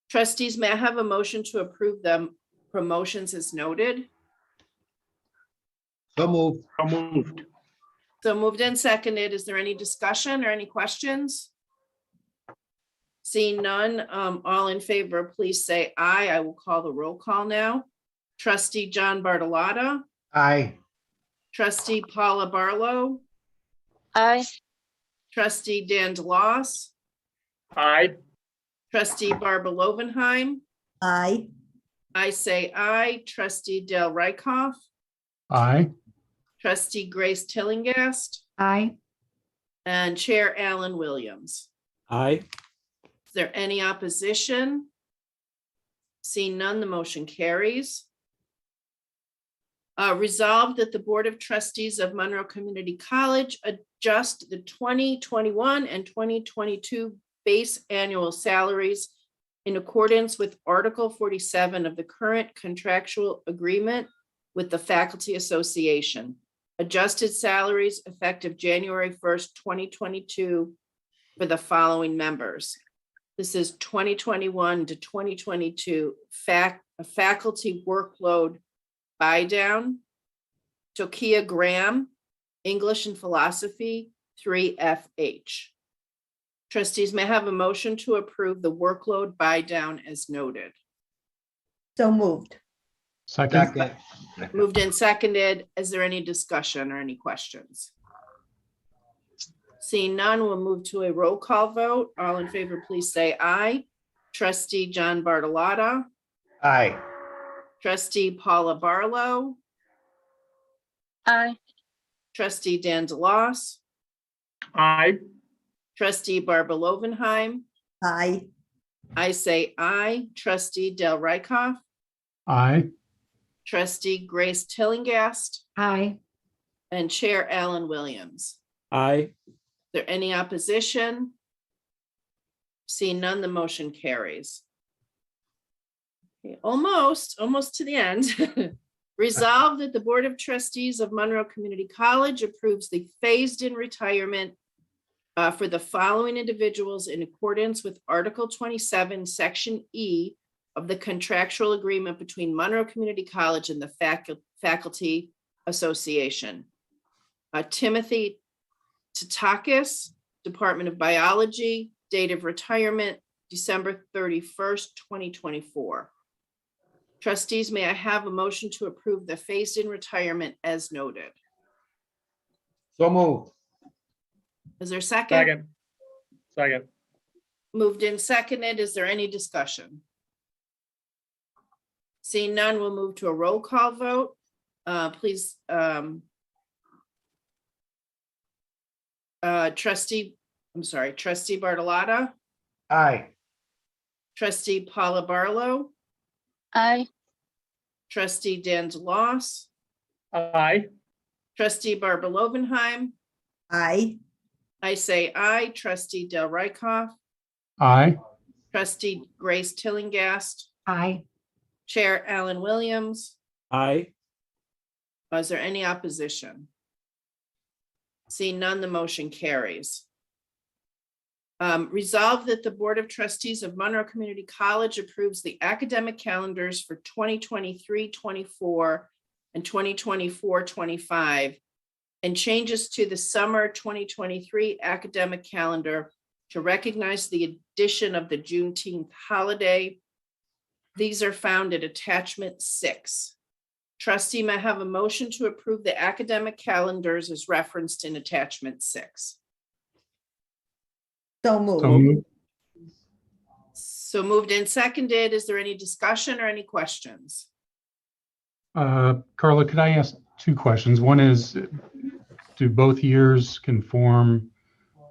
Speaker 3: Trustees, may I have a motion to approve the promotions as noted?
Speaker 2: So moved.
Speaker 8: So moved.
Speaker 3: So moved and seconded. Is there any discussion or any questions? Seeing none, all in favor, please say aye. I will call the roll call now. Trustee John Bartolotta,
Speaker 2: Aye.
Speaker 3: trustee Paula Barlow,
Speaker 5: Aye.
Speaker 3: trustee Dan DeLoss,
Speaker 8: Aye.
Speaker 3: trustee Barbara Lovenheim.
Speaker 5: Aye.
Speaker 3: I say aye. Trustee Del Rickoff,
Speaker 4: Aye.
Speaker 3: trustee Grace Tillingast,
Speaker 5: Aye.
Speaker 3: and Chair Alan Williams.
Speaker 1: Aye.
Speaker 3: Is there any opposition? Seeing none, the motion carries. Resolved that the Board of Trustees of Monroe Community College adjust the 2021 and 2022 base annual salaries in accordance with Article 47 of the current contractual agreement with the Faculty Association. Adjusted salaries effective January 1st, 2022 for the following members. This is 2021 to 2022 faculty workload buy down. Tokia Graham, English and Philosophy, 3FH. Trustees, may I have a motion to approve the workload buy down as noted?
Speaker 5: So moved.
Speaker 4: Second.
Speaker 2: Second.
Speaker 3: Moved and seconded. Is there any discussion or any questions? Seeing none, we'll move to a roll call vote. All in favor, please say aye. Trustee John Bartolotta,
Speaker 2: Aye.
Speaker 3: trustee Paula Barlow,
Speaker 5: Aye.
Speaker 3: trustee Dan DeLoss,
Speaker 8: Aye.
Speaker 3: trustee Barbara Lovenheim.
Speaker 5: Aye.
Speaker 3: I say aye. Trustee Del Rickoff,
Speaker 4: Aye.
Speaker 3: trustee Grace Tillingast,
Speaker 5: Aye.
Speaker 3: and Chair Alan Williams.
Speaker 1: Aye.
Speaker 3: Is there any opposition? Seeing none, the motion carries. Okay, almost to the end. Resolved that the Board of Trustees of Monroe Community College approves the phased-in retirement for the following individuals in accordance with Article 27, Section E of the contractual agreement between Monroe Community College and the Faculty Association. Timothy Tatakis, Department of Biology, date of retirement, December 31st, 2024. Trustees, may I have a motion to approve the phased-in retirement as noted?
Speaker 2: So moved.
Speaker 3: Is there a second?
Speaker 8: Second. Second.
Speaker 3: Moved in seconded. Is there any discussion? Seeing none, we'll move to a roll call vote. Please, trustee Bartolotta,
Speaker 2: Aye.
Speaker 3: trustee Paula Barlow,
Speaker 5: Aye.
Speaker 3: trustee Dan DeLoss,
Speaker 8: Aye.
Speaker 3: trustee Barbara Lovenheim.
Speaker 5: Aye.
Speaker 3: I say aye. Trustee Del Rickoff,
Speaker 4: Aye.
Speaker 3: trustee Grace Tillingast,
Speaker 5: Aye.
Speaker 3: Chair Alan Williams.
Speaker 1: Aye.
Speaker 3: Is there any opposition? Seeing none, the motion carries. Resolved that the Board of Trustees of Monroe Community College approves the academic calendars for 2023-24 and 2024-25 and changes to the summer 2023 academic calendar to recognize the addition of the Juneteenth holiday. These are found at attachment 6. Trustee, may I have a motion to approve the academic calendars as referenced in attachment 6?
Speaker 5: So
Speaker 4: So
Speaker 5: moved.
Speaker 4: moved.
Speaker 3: So moved and seconded. Is there any discussion or any questions?
Speaker 4: Carla, could I ask two questions? One is, do both years conform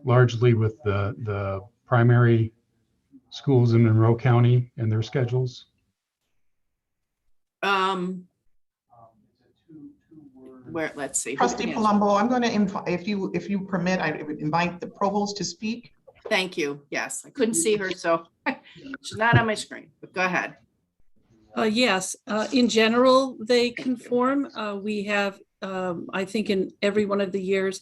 Speaker 4: largely with the primary schools in Monroe County and their schedules?
Speaker 3: Let's see. who
Speaker 7: Trustee
Speaker 3: can answer?
Speaker 7: Palumbo, I'm going to invite, if you permit, I would invite the provost to speak.
Speaker 3: Thank you. Yes, I couldn't see her, so she's not on my screen, but go ahead.
Speaker 9: Yes, in general, they conform. We have, I think in every one of the years,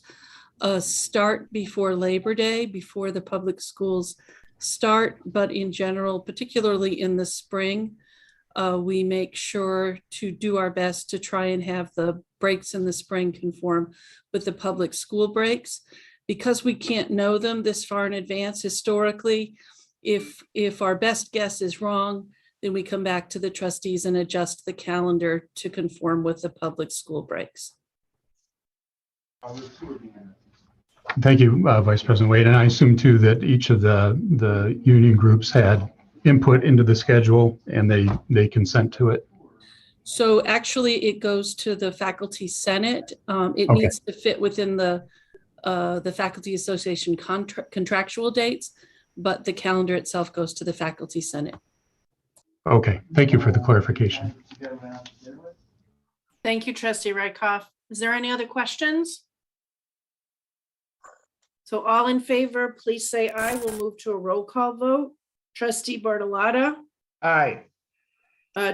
Speaker 9: a start before Labor Day, before the public schools start. But in general, particularly in the spring, we make sure to do our best to try and have the breaks in the spring conform with the public school breaks. Because we can't know them this far in advance historically, if our best guess is wrong, then we come back to the trustees and adjust the calendar to conform with the public school breaks.
Speaker 4: Thank you, Vice President Wade. And I assume too that each of the union groups had input into the schedule and they consent to it.
Speaker 9: So actually it goes to the faculty senate. It
Speaker 4: Okay.
Speaker 9: needs to fit within the Faculty Association contractual dates, but the calendar itself goes to the faculty senate.
Speaker 4: Okay, thank you for the clarification.
Speaker 3: Thank you, Trustee Redkoff. Is there any other questions? So all in favor, please say aye. We'll move to a roll call vote. Trustee Bartolotta,
Speaker 2: Aye.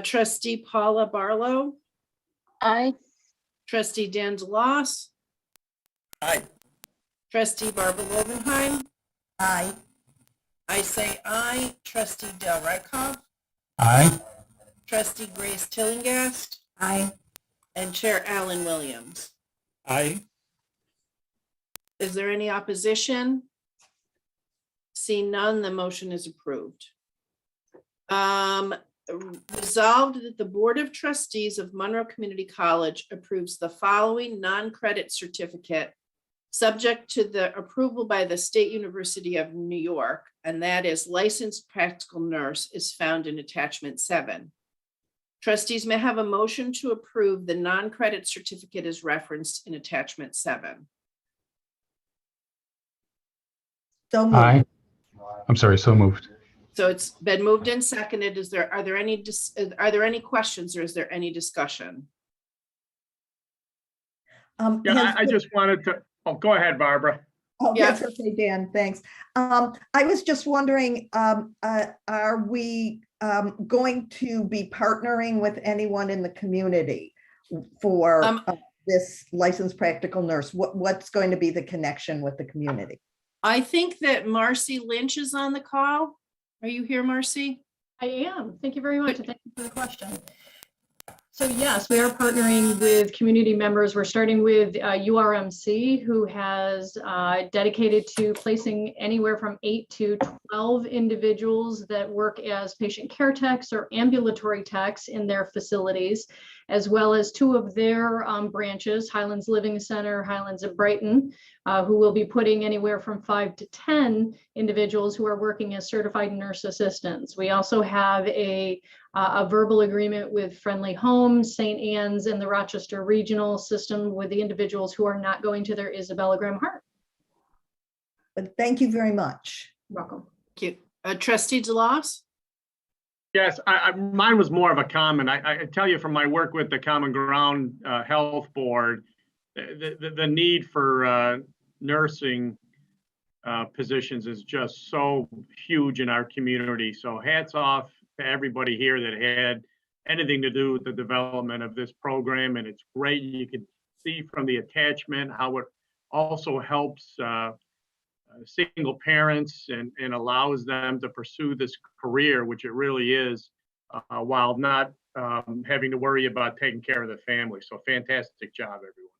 Speaker 3: Trustee Paula Barlow,
Speaker 5: Aye.
Speaker 3: Trustee Dan DeLoss,
Speaker 10: Aye.
Speaker 3: Trustee Barbara Lobenheim.
Speaker 5: Aye.
Speaker 3: I say aye. Trustee Del Redkoff,
Speaker 4: Aye.
Speaker 3: Trustee Grace Tillingast,
Speaker 5: Aye.
Speaker 3: and Chair Alan Williams.
Speaker 1: Aye.
Speaker 3: Is there any opposition? Seeing none, the motion is approved. Resolved that the Board of Trustees of Monroe Community College approves the following non-credit certificate subject to the approval by the State University of New York, and that is licensed practical nurse is found in attachment 7. Trustees may have a motion to approve the non-credit certificate as referenced in attachment 7.
Speaker 5: So moved.
Speaker 4: Aye. I'm sorry, so moved.
Speaker 3: So it's been moved and seconded. Are there any questions or is there any discussion?
Speaker 8: Yeah, I just wanted to, oh, go ahead, Barbara.
Speaker 5: Oh,
Speaker 3: Yeah.
Speaker 5: that's okay, Dan, thanks. I was just wondering, are we going to be partnering with anyone in the community for this licensed practical nurse? What's going to be the connection with the community?
Speaker 3: I think that Marcy Lynch is on the call. Are you here, Marcy?
Speaker 11: I am. Thank you very much. And thank you for the question. So yes, we are partnering with community members. We're starting with URMC, who has dedicated to placing anywhere from 8 to 12 individuals that work as patient care techs or ambulatory techs in their facilities, as well as 2 of their branches, Highlands Living Center, Highlands of Brighton, who will be putting anywhere from 5 to 10 individuals who are working as certified nurse assistants. We also have a verbal agreement with Friendly Homes, St. Anne's, and the Rochester Regional System with the individuals who are not going to their Isabella Graham Hart.
Speaker 5: But thank you very much.
Speaker 11: Welcome.
Speaker 3: Thank you. Trustee DeLoss?
Speaker 8: Yes, mine was more of a comment. I tell you from my work with the Common Ground Health Board, the need for nursing positions is just so huge in our community. So hats off to everybody here that had anything to do with the development of this program. And it's great. You can see from the attachment how it also helps single parents and allows them to pursue this career, which it really is, while not having to worry about taking care of the family. So fantastic job, everyone.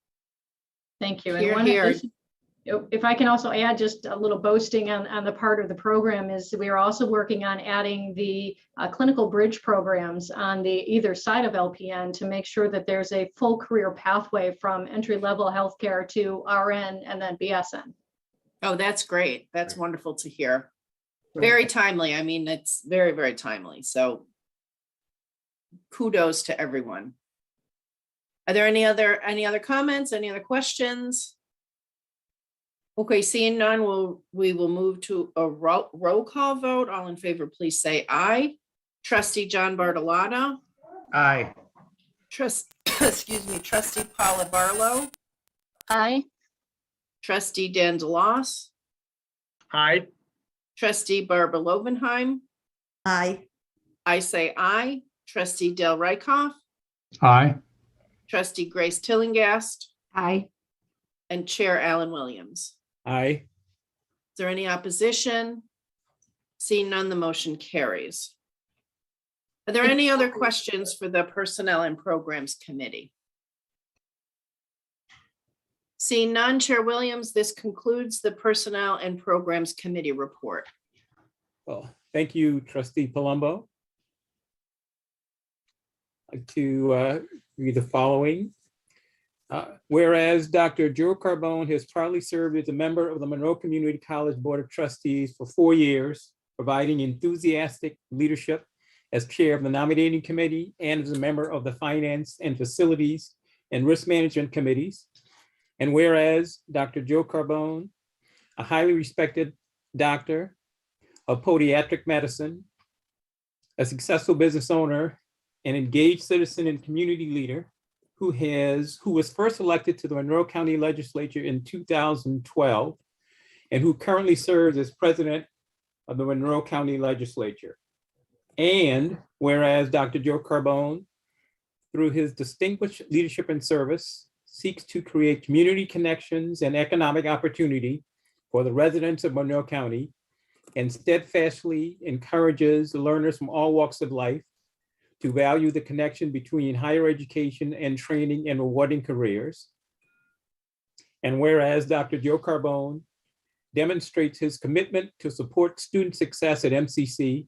Speaker 11: Thank you.
Speaker 3: Hear,
Speaker 11: And
Speaker 3: hear.
Speaker 11: if I can also add just a little boasting on the part of the program is we are also working on adding the clinical bridge programs on the either side of LPN to make sure that there's a full career pathway from entry-level healthcare to RN and then BSN.
Speaker 3: Oh, that's great. That's wonderful to hear. Very timely. I mean, it's very, very timely. So kudos to everyone. Are there any other comments, any other questions? Okay, seeing none, we will move to a roll call vote. All in favor, please say aye. Trustee John Bartolotta,
Speaker 2: Aye.
Speaker 3: excuse me, trustee Paula Barlow,
Speaker 11: Aye.
Speaker 3: trustee Dan DeLoss,
Speaker 8: Aye.
Speaker 3: trustee Barbara Lovenheim.
Speaker 5: Aye.
Speaker 3: I say aye. Trustee Del Rykoff,
Speaker 4: Aye.
Speaker 3: trustee Grace Tillingast,
Speaker 11: Aye.
Speaker 3: and Chair Alan Williams.
Speaker 1: Aye.
Speaker 3: Is there any opposition? Seeing none, the motion carries. Are there any other questions for the Personnel and Programs Committee? Seeing none, Chair Williams, this concludes the Personnel and Programs Committee report.
Speaker 1: Well, thank you, Trustee Palumbo. I'd like to read the following. Whereas Dr. Joe Carbone has proudly served as a member of the Monroe Community College Board of Trustees for 4 years, providing enthusiastic leadership as chair of the nominating committee and as a member of the finance and facilities and risk management committees. And whereas Dr. Joe Carbone, a highly respected doctor of podiatric medicine, a successful business owner, an engaged citizen and community leader, who was first elected to the Monroe County Legislature in 2012, and who currently serves as president of the Monroe County Legislature. And whereas Dr. Joe Carbone, through his distinguished leadership and service, seeks to create community connections and economic opportunity for the residents of Monroe County, and steadfastly encourages learners from all walks of life to value the connection between higher education and training and rewarding careers. And whereas Dr. Joe Carbone demonstrates his commitment to support student success at MCC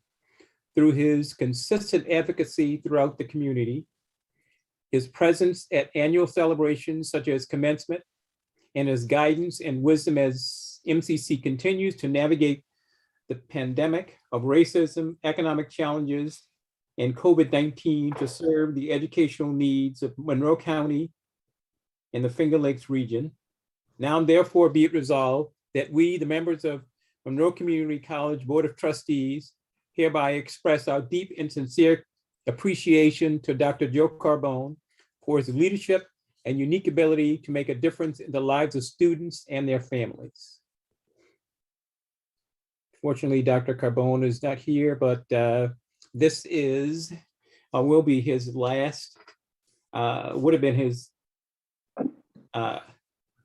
Speaker 1: through his consistent advocacy throughout the community, his presence at annual celebrations such as commencement, and his guidance and wisdom as MCC continues to navigate the pandemic of racism, economic challenges, and COVID-19 to serve the educational needs of Monroe County and the Finger Lakes region. Now therefore be it resolved that we, the members of Monroe Community College Board of Trustees, hereby express our deep and sincere appreciation to Dr. Joe Carbone for his leadership and unique ability to make a difference in the lives of students and their families. Fortunately, Dr. Carbone is not here, but this is, will be his last, would have been his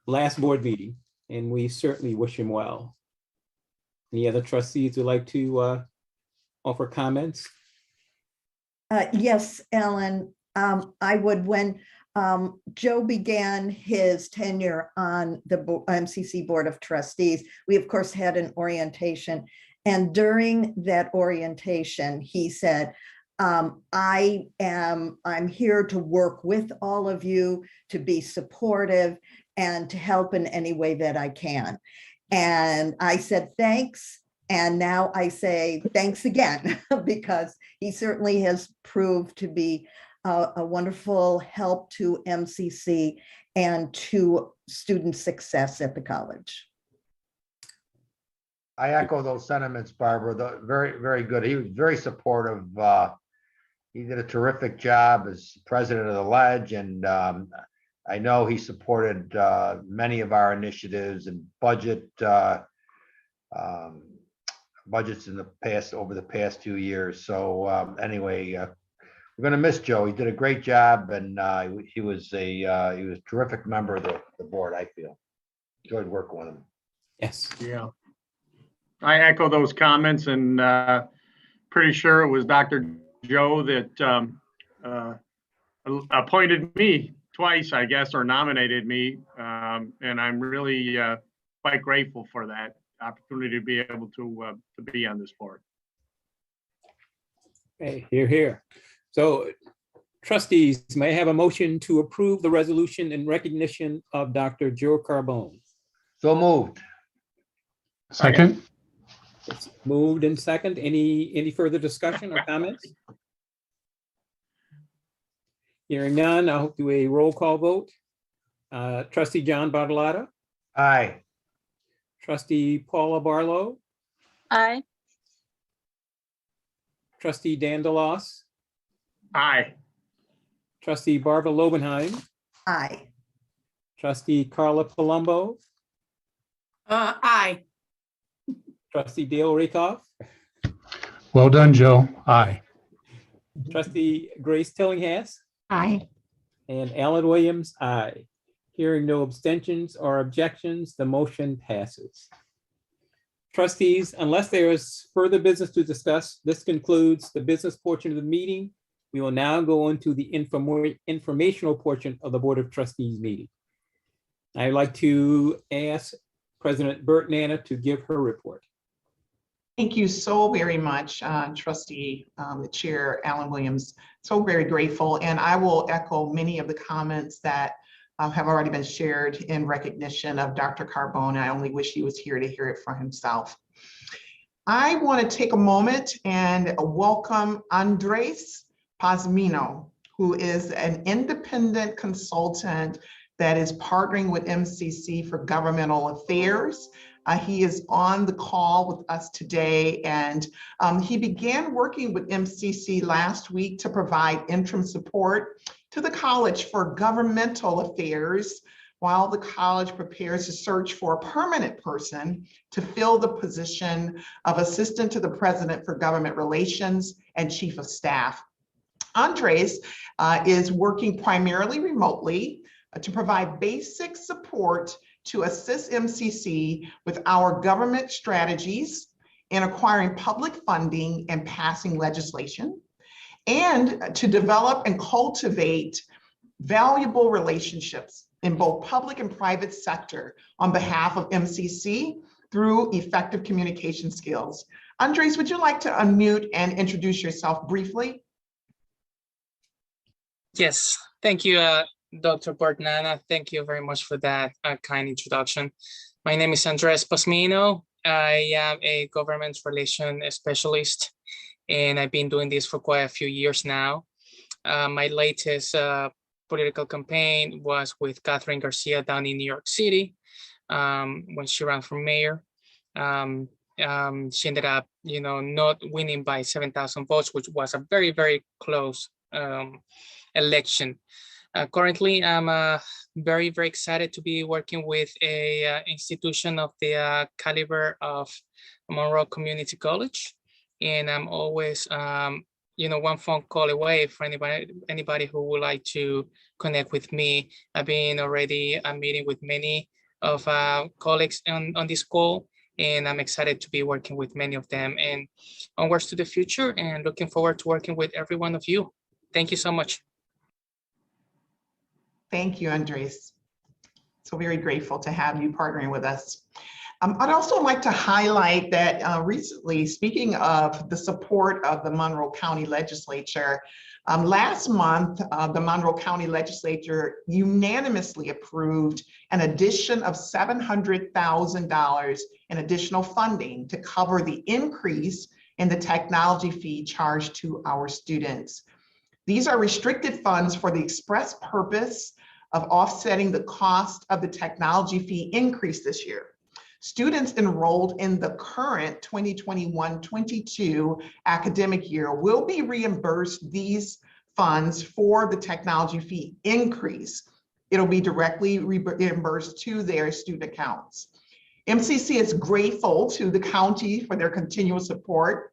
Speaker 1: last board meeting, and we certainly wish him well. Any other trustees would like to offer comments?
Speaker 5: Yes, Ellen, I would, when Joe began his tenure on the MCC Board of Trustees, we of course had an orientation. And during that orientation, he said, I'm here to work with all of you, to be supportive and to help in any way that I can. And I said, thanks. And now I say, thanks again, because he certainly has proved to be a wonderful help to MCC and to student success at the college.
Speaker 2: I echo those sentiments, Barbara. Very, very good. He was very supportive. He did a terrific job as president of the Ledge, and I know he supported many of our initiatives and budgets in the past, over the past 2 years. So anyway, we're going to miss Joe. He did a great job, and he was a terrific member of the board. I feel enjoyed working with him.
Speaker 1: Yes.
Speaker 8: Yeah. I echo those comments, and pretty sure it was Dr. Joe that appointed me twice, I guess, or nominated me. And I'm really quite grateful for that opportunity to be able to be on this board.
Speaker 1: Okay, hear, hear. So trustees, may I have a motion to approve the resolution in recognition of Dr. Joe Carbone?
Speaker 2: So moved.
Speaker 4: Second.
Speaker 1: It's moved and second. Any further discussion or comments? Hearing none, I'll do a roll call vote. Trustee John Bartolotta,
Speaker 2: Aye.
Speaker 1: Trustee Paula Barlow,
Speaker 10: Aye.
Speaker 1: Trustee Dan DeLoss,
Speaker 8: Aye.
Speaker 1: Trustee Barbara Lobenheim,
Speaker 5: Aye.
Speaker 1: Trustee Carla Palumbo,
Speaker 3: Aye.
Speaker 1: Trustee Dale Rakoff,
Speaker 4: Well done, Joe. Aye.
Speaker 1: Trustee Grace Tillinghast,
Speaker 5: Aye.
Speaker 1: and Alan Williams, aye. Hearing no abstentions or objections, the motion passes. Trustees, unless there is further business to discuss, this concludes the business portion of the meeting. We will now go into the informational portion of the Board of Trustees meeting. I'd like to ask President Burt Nana to give her report.
Speaker 7: Thank you so very much, Trustee Chair Alan Williams. So very grateful. And I will echo many of the comments that have already been shared in recognition of Dr. Carbone. I only wish he was here to hear it for himself. I want to take a moment and welcome Andres Pazmino, who is an independent consultant that is partnering with MCC for Governmental Affairs. He is on the call with us today, and he began working with MCC last week to provide interim support to the college for governmental affairs while the college prepares to search for a permanent person to fill the position of Assistant to the President for Government Relations and Chief of Staff. Andres is working primarily remotely to provide basic support to assist MCC with our government strategies in acquiring public funding and passing legislation, and to develop and cultivate valuable relationships in both public and private sector on behalf of MCC through effective communication skills. Andres, would you like to unmute and introduce yourself briefly?
Speaker 12: Yes, thank you, Dr. Burt Nana. Thank you very much for that kind introduction. My name is Andres Pazmino. I am a government relations specialist, and I've been doing this for quite a few years now. My latest political campaign was with Catherine Garcia down in New York City when she ran for mayor. She ended up, not winning by 7,000 votes, which was a very, very close election. Currently, I'm very, very excited to be working with a institution of the caliber of Monroe Community College. And I'm always, one phone call away for anybody who would like to connect with me. I've been already meeting with many of colleagues on this call, and I'm excited to be working with many of them, and onwards to the future, and looking forward to working with every one of you. Thank you so much.
Speaker 7: Thank you, Andres. So very grateful to have you partnering with us. I'd also like to highlight that recently, speaking of the support of the Monroe County Legislature, last month, the Monroe County Legislature unanimously approved an addition of $700,000 in additional funding to cover the increase in the technology fee charged to our students. These are restricted funds for the express purpose of offsetting the cost of the technology fee increase this year. Students enrolled in the current 2021-22 academic year will be reimbursed these funds for the technology fee increase. It'll be directly reimbursed to their student accounts. MCC is grateful to the county for their continual support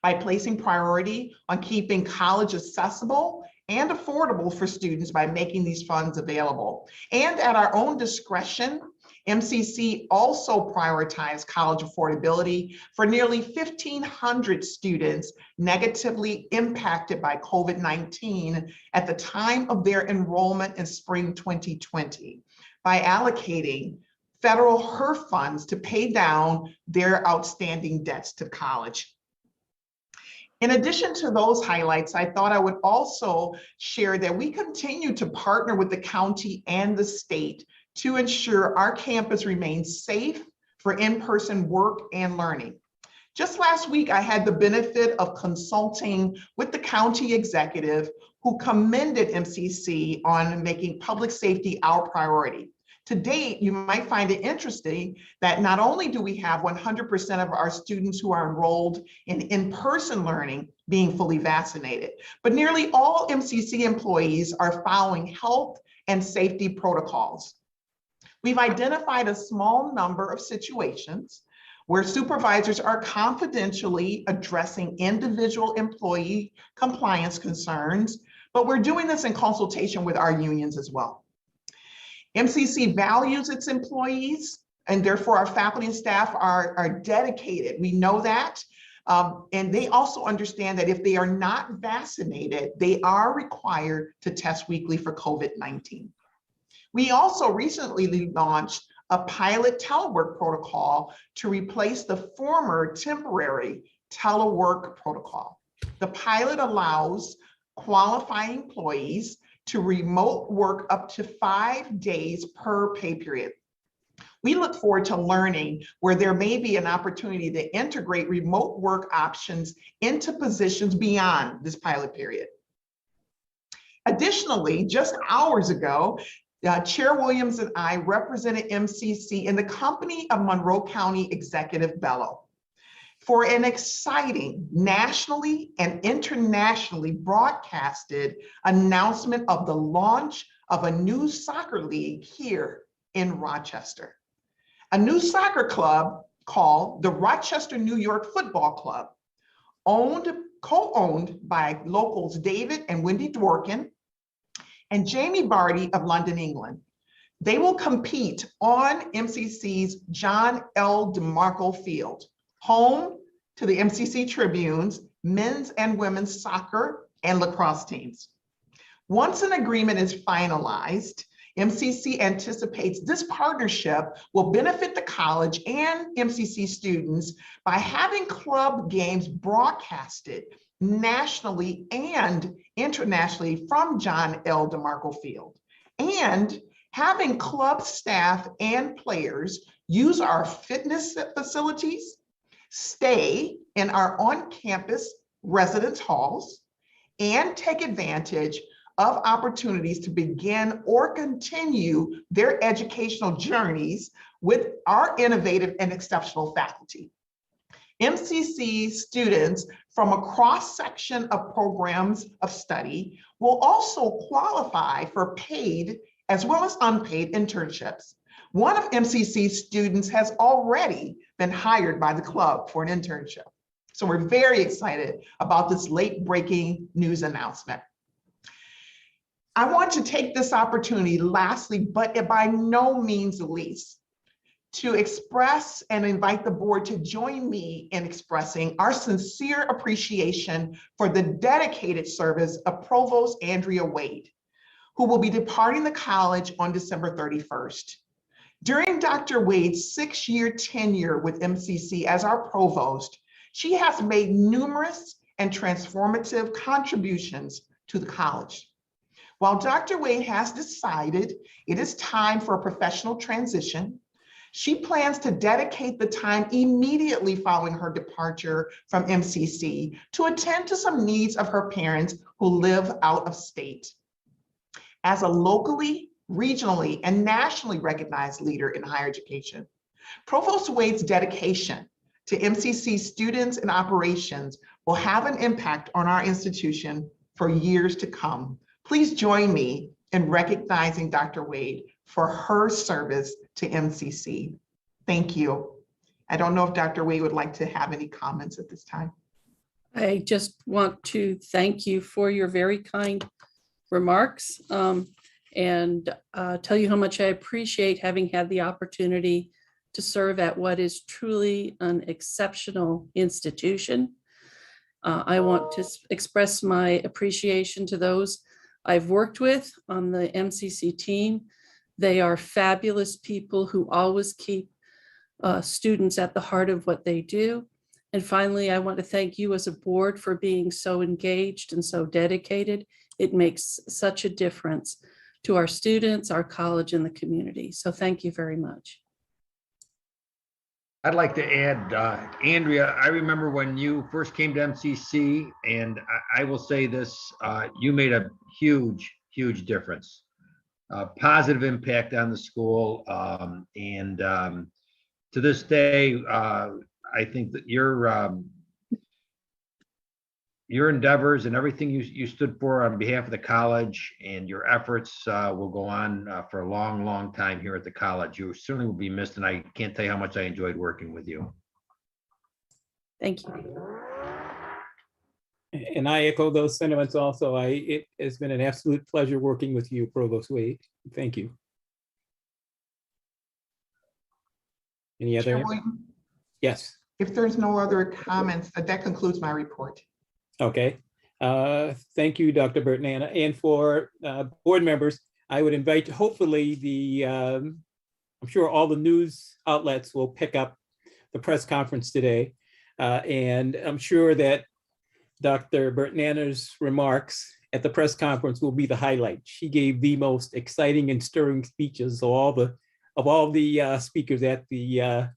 Speaker 7: by placing priority on keeping college accessible and affordable for students by making these funds available. And at our own discretion, MCC also prioritized college affordability for nearly 1,500 students negatively impacted by COVID-19 at the time of their enrollment in spring 2020 by allocating federal HERF funds to pay down their outstanding debts to college. In addition to those highlights, I thought I would also share that we continue to partner with the county and the state to ensure our campus remains safe for in-person work and learning. Just last week, I had the benefit of consulting with the county executive who commended MCC on making public safety our priority. To date, you might find it interesting that not only do we have 100% of our students who are enrolled in in-person learning being fully vaccinated, but nearly all MCC employees are following health and safety protocols. We've identified a small number of situations where supervisors are confidentially addressing individual employee compliance concerns, but we're doing this in consultation with our unions as well. MCC values its employees, and therefore our faculty and staff are dedicated. We know that. And they also understand that if they are not vaccinated, they are required to test weekly for COVID-19. We also recently launched a pilot telework protocol to replace the former temporary telework protocol. The pilot allows qualifying employees to remote work up to 5 days per pay period. We look forward to learning where there may be an opportunity to integrate remote work options into positions beyond this pilot period. Additionally, just hours ago, Chair Williams and I represented MCC in the company of Monroe County Executive Bello for an exciting nationally and internationally broadcasted announcement of the launch of a new soccer league here in Rochester. A new soccer club called the Rochester, New York Football Club, co-owned by locals David and Wendy Dworkin and Jamie Barty of London, England. They will compete on MCC's John L. DeMarco Field, home to the MCC Tribune's men's and women's soccer and lacrosse teams. Once an agreement is finalized, MCC anticipates this partnership will benefit the college and MCC students by having club games broadcasted nationally and internationally from John L. DeMarco Field, and having club staff and players use our fitness facilities, stay in our on-campus residence halls, and take advantage of opportunities to begin or continue their educational journeys with our innovative and exceptional faculty. MCC students from a cross-section of programs of study will also qualify for paid as well as unpaid internships. One of MCC's students has already been hired by the club for an internship. So we're very excited about this late-breaking news announcement. I want to take this opportunity, lastly, but by no means least, to express and invite the board to join me in expressing our sincere appreciation for the dedicated service of Provost Andrea Wade, who will be departing the college on December 31st. During Dr. Wade's 6-year tenure with MCC as our provost, she has made numerous and transformative contributions to the college. While Dr. Wade has decided it is time for a professional transition, she plans to dedicate the time immediately following her departure from MCC to attend to some needs of her parents who live out of state. As a locally, regionally, and nationally recognized leader in higher education, Provost Wade's dedication to MCC students and operations will have an impact on our institution for years to come. Please join me in recognizing Dr. Wade for her service to MCC. Thank you. I don't know if Dr. Wade would like to have any comments at this time.
Speaker 9: I just want to thank you for your very kind remarks and tell you how much I appreciate having had the opportunity to serve at what is truly an exceptional institution. I want to express my appreciation to those I've worked with on the MCC team. They are fabulous people who always keep students at the heart of what they do. And finally, I want to thank you as a board for being so engaged and so dedicated. It makes such a difference to our students, our college, and the community. So thank you very much.
Speaker 2: I'd like to add, Andrea, I remember when you first came to MCC, and I will say this, you made a huge, huge difference. positive impact on the school. To this day, I think that your endeavors and everything you stood for on behalf of the college and your efforts will go on for a long, long time here at the college. You certainly will be missed, and I can't tell you how much I enjoyed working with you.
Speaker 9: Thank you.
Speaker 1: And I echo those sentiments also. It has been an absolute pleasure working with you, Provost Wade. Thank you. Any other?
Speaker 7: Chair Williams,
Speaker 1: Yes.
Speaker 7: if there's no other comments, that concludes my report.
Speaker 1: Okay. Thank you, Dr. Bertnana. And for board members, I would invite, hopefully I'm sure all the news outlets will pick up the press conference today. And I'm sure that Dr. Bertnana's remarks at the press conference will be the highlight. She gave the most exciting and stirring speeches of all the speakers at the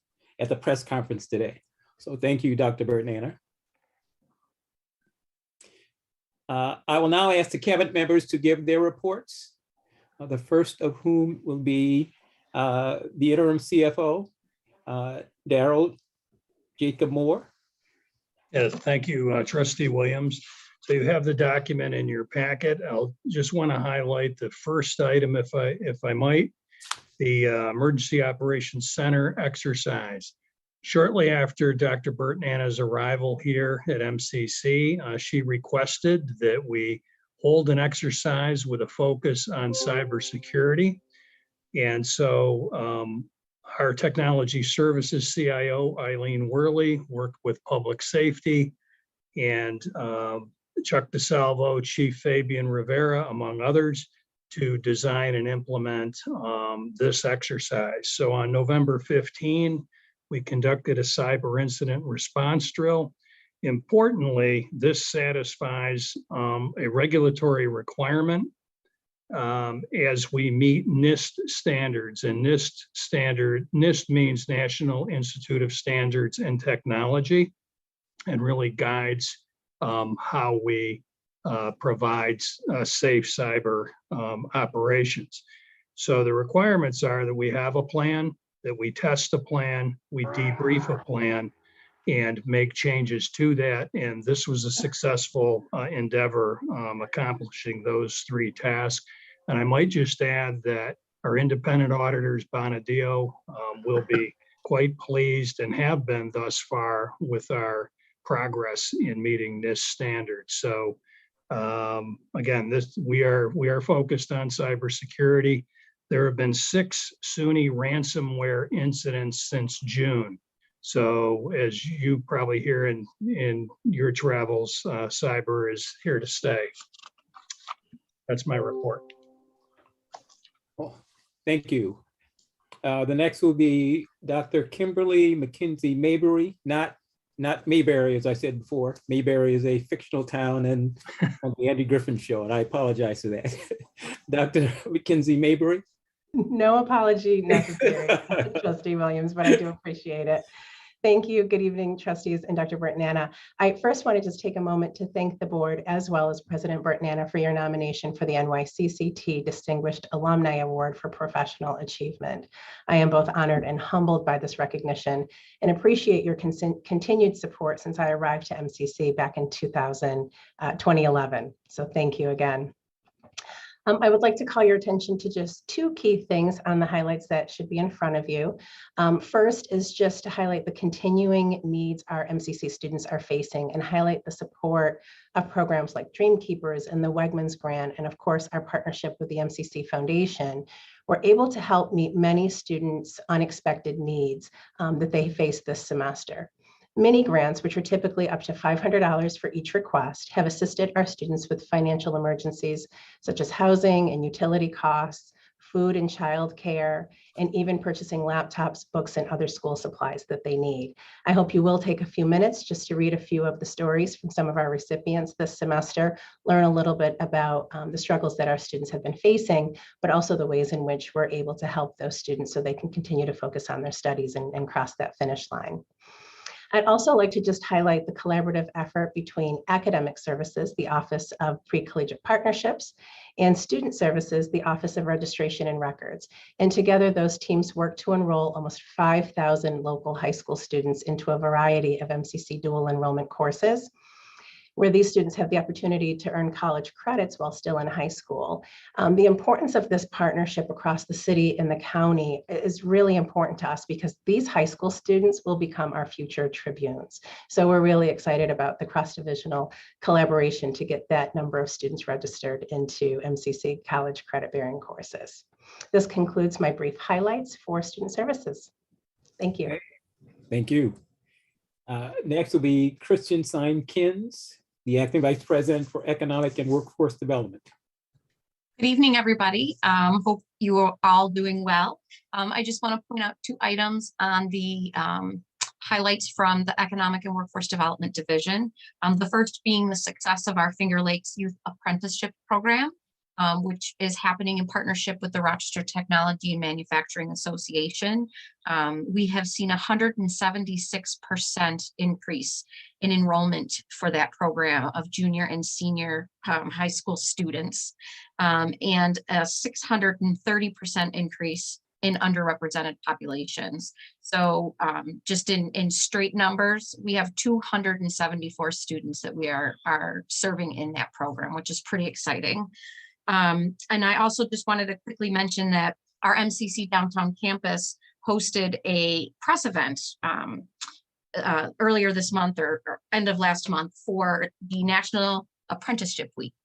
Speaker 1: press conference today. So thank you, Dr. Bertnana. I will now ask the cabinet members to give their reports. The first of whom will be the interim CFO, Daryl Jacob Moore.
Speaker 6: Yes, thank you, Trustee Williams. So you have the document in your packet. I'll just want to highlight the first item, if I might, the Emergency Operations Center exercise. Shortly after Dr. Bertnana's arrival here at MCC, she requested that we hold an exercise with a focus on cybersecurity. And so our technology services CIO, Eileen Worley, worked with public safety, and Chuck DeSalvo, Chief Fabian Rivera, among others, to design and implement this exercise. So on November 15, we conducted a cyber incident response drill. Importantly, this satisfies a regulatory requirement as we meet NIST standards. And NIST means National Institute of Standards and Technology, and really guides how we provide safe cyber operations. So the requirements are that we have a plan, that we test a plan, we debrief a plan, and make changes to that. And this was a successful endeavor accomplishing those three tasks. And I might just add that our independent auditors, Bonadio, will be quite pleased and have been thus far with our progress in meeting this standard. So again, we are focused on cybersecurity. There have been 6 SUNY ransomware incidents since June. So as you probably hear in your travels, cyber is here to stay. That's my report.
Speaker 1: Oh, thank you. The next will be Dr. Kimberly McKenzie Mayberry, not Mayberry, as I said before. Mayberry is a fictional town on the Andy Griffin Show, and I apologize for that. Dr. McKenzie Mayberry.
Speaker 10: No apology necessary, Trustee Williams, but I do appreciate it. Thank you. Good evening, trustees and Dr. Bertnana. I first want to just take a moment to thank the board as well as President Bertnana for your nomination for the NYCCT Distinguished Alumni Award for Professional Achievement. I am both honored and humbled by this recognition and appreciate your continued support since I arrived to MCC back in 2011. So thank you again. I would like to call your attention to just 2 key things on the highlights that should be in front of you. First is just to highlight the continuing needs our MCC students are facing and highlight the support of programs like Dreamkeepers and the Wegmans Grant, and of course, our partnership with the MCC Foundation. We're able to help meet many students' unexpected needs that they face this semester. Mini grants, which are typically up to $500 for each request, have assisted our students with financial emergencies such as housing and utility costs, food and child care, and even purchasing laptops, books, and other school supplies that they need. I hope you will take a few minutes just to read a few of the stories from some of our recipients this semester, learn a little bit about the struggles that our students have been facing, but also the ways in which we're able to help those students so they can continue to focus on their studies and cross that finish line. I'd also like to just highlight the collaborative effort between Academic Services, the Office of Pre-Collegiate Partnerships, and Student Services, the Office of Registration and Records. And together, those teams work to enroll almost 5,000 local high school students into a variety of MCC dual enrollment courses, where these students have the opportunity to earn college credits while still in high school. The importance of this partnership across the city and the county is really important to us because these high school students will become our future tribunes. So we're really excited about the cross-divisional collaboration to get that number of students registered into MCC college credit-bearing courses. This concludes my brief highlights for student services. Thank you.
Speaker 1: Okay. Thank you. Next will be Christian Seinkins, the Acting Vice President for Economic and Workforce Development.
Speaker 13: Good evening, everybody. Hope you are all doing well. I just want to point out 2 items on the highlights from the Economic and Workforce Development Division. The first being the success of our Finger Lakes Youth Apprenticeship Program, which is happening in partnership with the Rochester Technology and Manufacturing Association. We have seen 176% increase in enrollment for that program of junior and senior high school students, and a 630% increase in underrepresented populations. So just in straight numbers, we have 274 students that we are serving in that program, which is pretty exciting. And I also just wanted to quickly mention that our MCC downtown campus hosted a press event earlier this month or end of last month for the National Apprenticeship Week.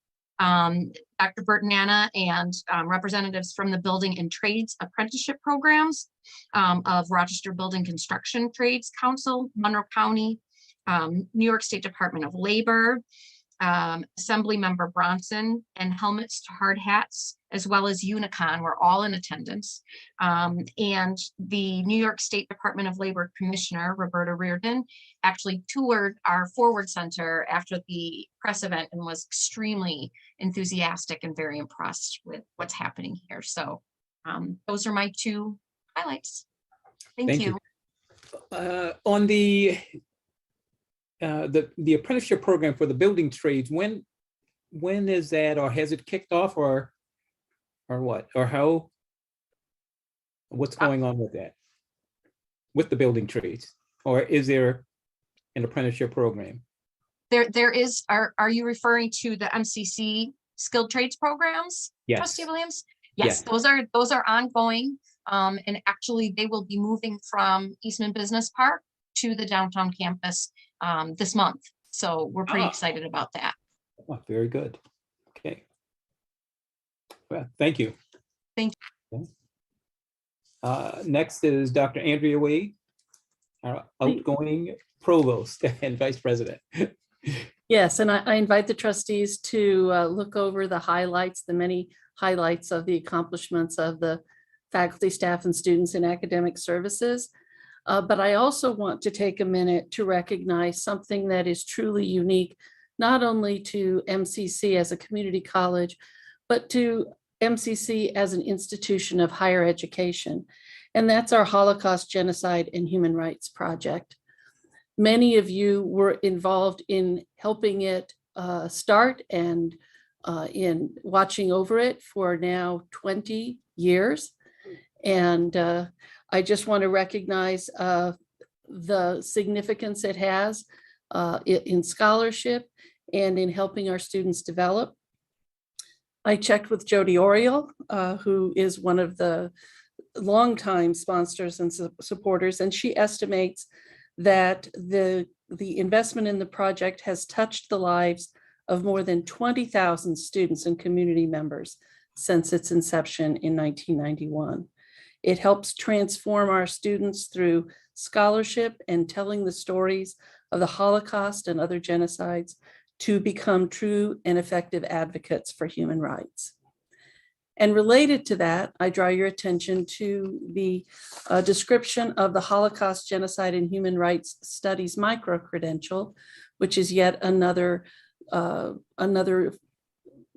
Speaker 13: Dr. Bertanana and representatives from the Building and Trades Apprenticeship Programs of Rochester Building Construction Trades Council, Monroe County, New York State Department of Labor, Assembly Member Bronson, and Helmets to Hard Hats, as well as Unicon, were all in attendance. And the New York State Department of Labor Commissioner, Roberta Reardon, actually toured our Forward Center after the press event and was extremely enthusiastic and very impressed with what's happening here. So those are my 2 highlights. Thank you.
Speaker 1: On the apprenticeship program for the building trades, when is that, or has it kicked off, or what, or how, what's going on with that, with the building trades, or is there an apprenticeship program?
Speaker 13: There is. Are you referring to the MCC skilled trades programs?
Speaker 1: Yes.
Speaker 13: Trustee Williams? Yes, those are ongoing. And actually they will be moving from Eastman Business Park to the downtown campus this month. So we're pretty excited about that.
Speaker 1: Oh, very good. Okay. Well, thank you.
Speaker 13: Thank
Speaker 1: you. Next is Dr. Andrea Wade, our outgoing provost and vice president.
Speaker 9: Yes, and I invite the trustees to look over the highlights, the many highlights of the accomplishments of the faculty, staff, and students in academic services. But I also want to take a minute to recognize something that is truly unique, not only to MCC as a community college, but to MCC as an institution of higher education. And that's our Holocaust, Genocide, and Human Rights Project. Many of you were involved in helping it start and in watching over it for now 20 years. And I just want to recognize the significance it has in scholarship and in helping our students develop. I checked with Jody Oriel, who is one of the longtime sponsors and supporters, and she estimates that the investment in the project has touched the lives of more than 20,000 students and community members since its inception in 1991. It helps transform our students through scholarship and telling the stories of the Holocaust and other genocides to become true and effective advocates for human rights. And related to that, I draw your attention to the description of the Holocaust, Genocide, and Human Rights Studies micro-credential, which is yet another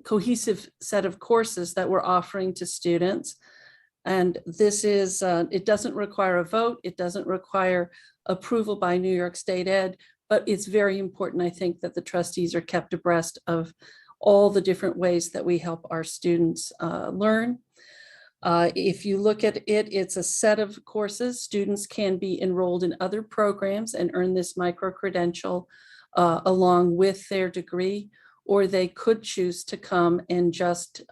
Speaker 9: cohesive set of courses that we're offering to students. And this is, it doesn't require a vote. It doesn't require approval by New York State Ed, but it's very important, I think, that the trustees are kept abreast of all the different ways that we help our students learn. If you look at it, it's a set of courses. Students can be enrolled in other programs and earn this micro-credential along with their degree, or they could choose to come and just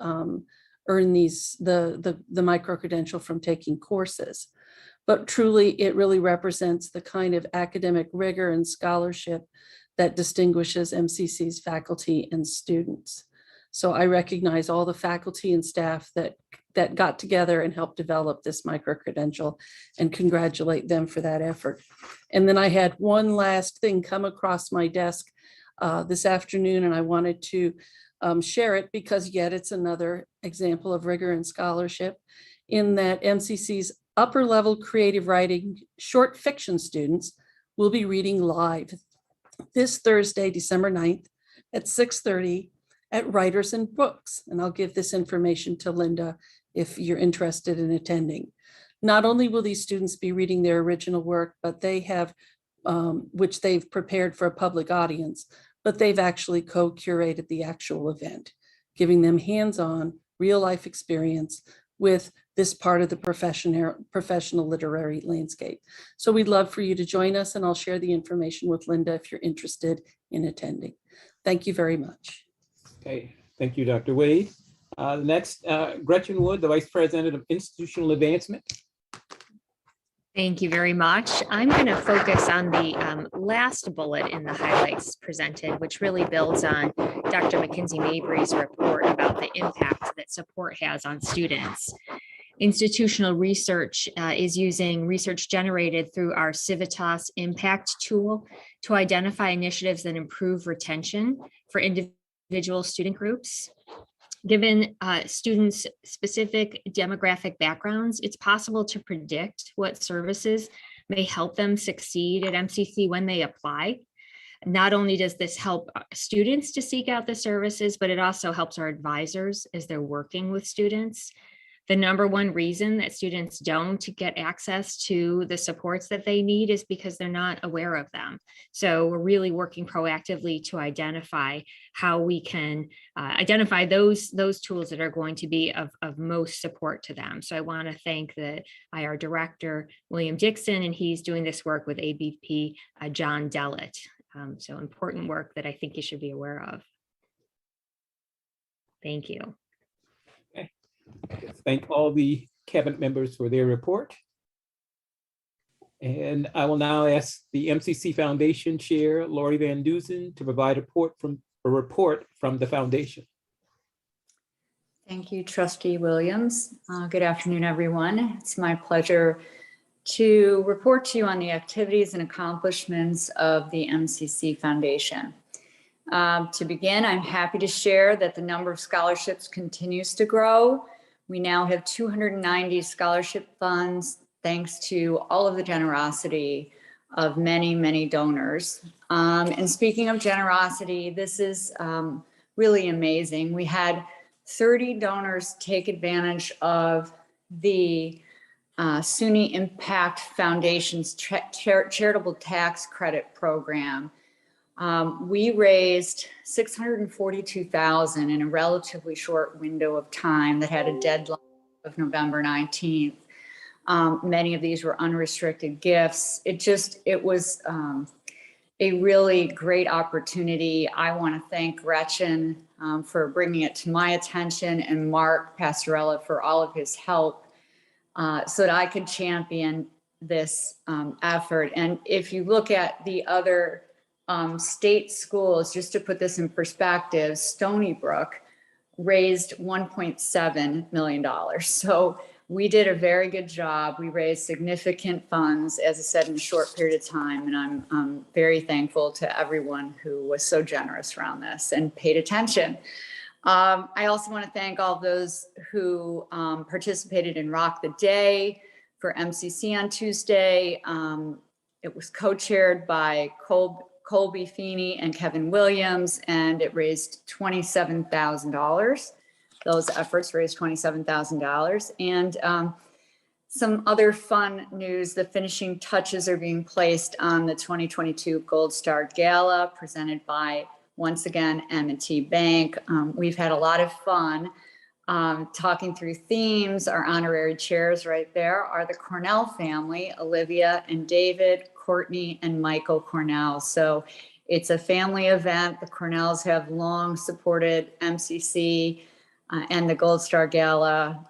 Speaker 9: earn the micro-credential from taking courses. But truly, it really represents the kind of academic rigor and scholarship that distinguishes MCC's faculty and students. So I recognize all the faculty and staff that got together and helped develop this micro-credential and congratulate them for that effort. And then I had one last thing come across my desk this afternoon, and I wanted to share it because yet it's another example of rigor and scholarship in that MCC's upper level creative writing short fiction students will be reading live this Thursday, December 9th at 6:30 at Writers and Books. And I'll give this information to Linda if you're interested in attending. Not only will these students be reading their original work, but they have, which they've prepared for a public audience, but they've actually co-curated the actual event, giving them hands-on real life experience with this part of the professional literary landscape. So we'd love for you to join us, and I'll share the information with Linda if you're interested in attending. Thank you very much.
Speaker 1: Okay, thank you, Dr. Wade. Next, Gretchen Wood, the Vice President of Institutional Advancement.
Speaker 14: Thank you very much. I'm going to focus on the last bullet in the highlights presented, which really builds on Dr. Mackenzie Mabry's report about the impact that support has on students. Institutional research is using research generated through our Civitas Impact tool to identify initiatives that improve retention for individual student groups. Given students' specific demographic backgrounds, it's possible to predict what services may help them succeed at MCC when they apply. Not only does this help students to seek out the services, but it also helps our advisors as they're working with students. The number one reason that students don't get access to the supports that they need is because they're not aware of them. So we're really working proactively to identify how we can identify those tools that are going to be of most support to them. So I want to thank the IR Director, William Dixon, and he's doing this work with ABP John Dellett. So important work that I think you should be aware of. Thank you.
Speaker 1: Thank all the cabinet members for their report. And I will now ask the MCC Foundation Chair, Lori Van Dusen, to provide a report from the foundation.
Speaker 15: Thank you, Trustee Williams. Good afternoon, everyone. It's my pleasure to report to you on the activities and accomplishments of the MCC Foundation. To begin, I'm happy to share that the number of scholarships continues to grow. We now have 290 scholarship funds, thanks to all of the generosity of many, many donors. And speaking of generosity, this is really amazing. We had 30 donors take advantage of the SUNY Impact Foundation's charitable tax credit program. We raised $642,000 in a relatively short window of time that had a deadline of November 19th. Many of these were unrestricted gifts. It was a really great opportunity. I want to thank Gretchen for bringing it to my attention, and Mark Pastorella for all of his help so that I could champion this effort. And if you look at the other state schools, just to put this in perspective, Stony Brook raised $1.7 million. So we did a very good job. We raised significant funds, as I said, in a short period of time. And I'm very thankful to everyone who was so generous around this and paid attention. I also want to thank all those who participated in Rock the Day for MCC on Tuesday. It was co-chaired by Colby Feeney and Kevin Williams, and it raised $27,000. those efforts raised $27,000. And some other fun news, the finishing touches are being placed on the 2022 Gold Star Gala presented by, once again, M&T Bank. We've had a lot of fun talking through themes. Our honorary chairs right there are the Cornell family, Olivia and David, Courtney and Michael Cornell. So it's a family event. The Cornells have long supported MCC and the Gold Star Gala.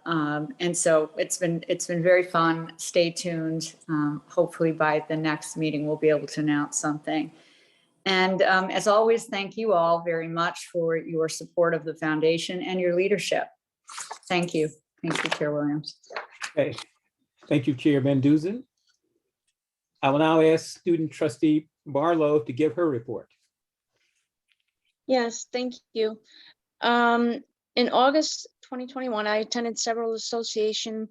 Speaker 15: And so it's been very fun. Stay tuned. Hopefully by the next meeting, we'll be able to announce something. And as always, thank you all very much for your support of the foundation and your leadership. Thank you. Thank you, Chair Williams.
Speaker 1: Okay. Thank you, Chair Van Duzen. I will now ask Student Trustee Barlow to give her report.
Speaker 16: Yes, thank you. In August 2021, I attended several Association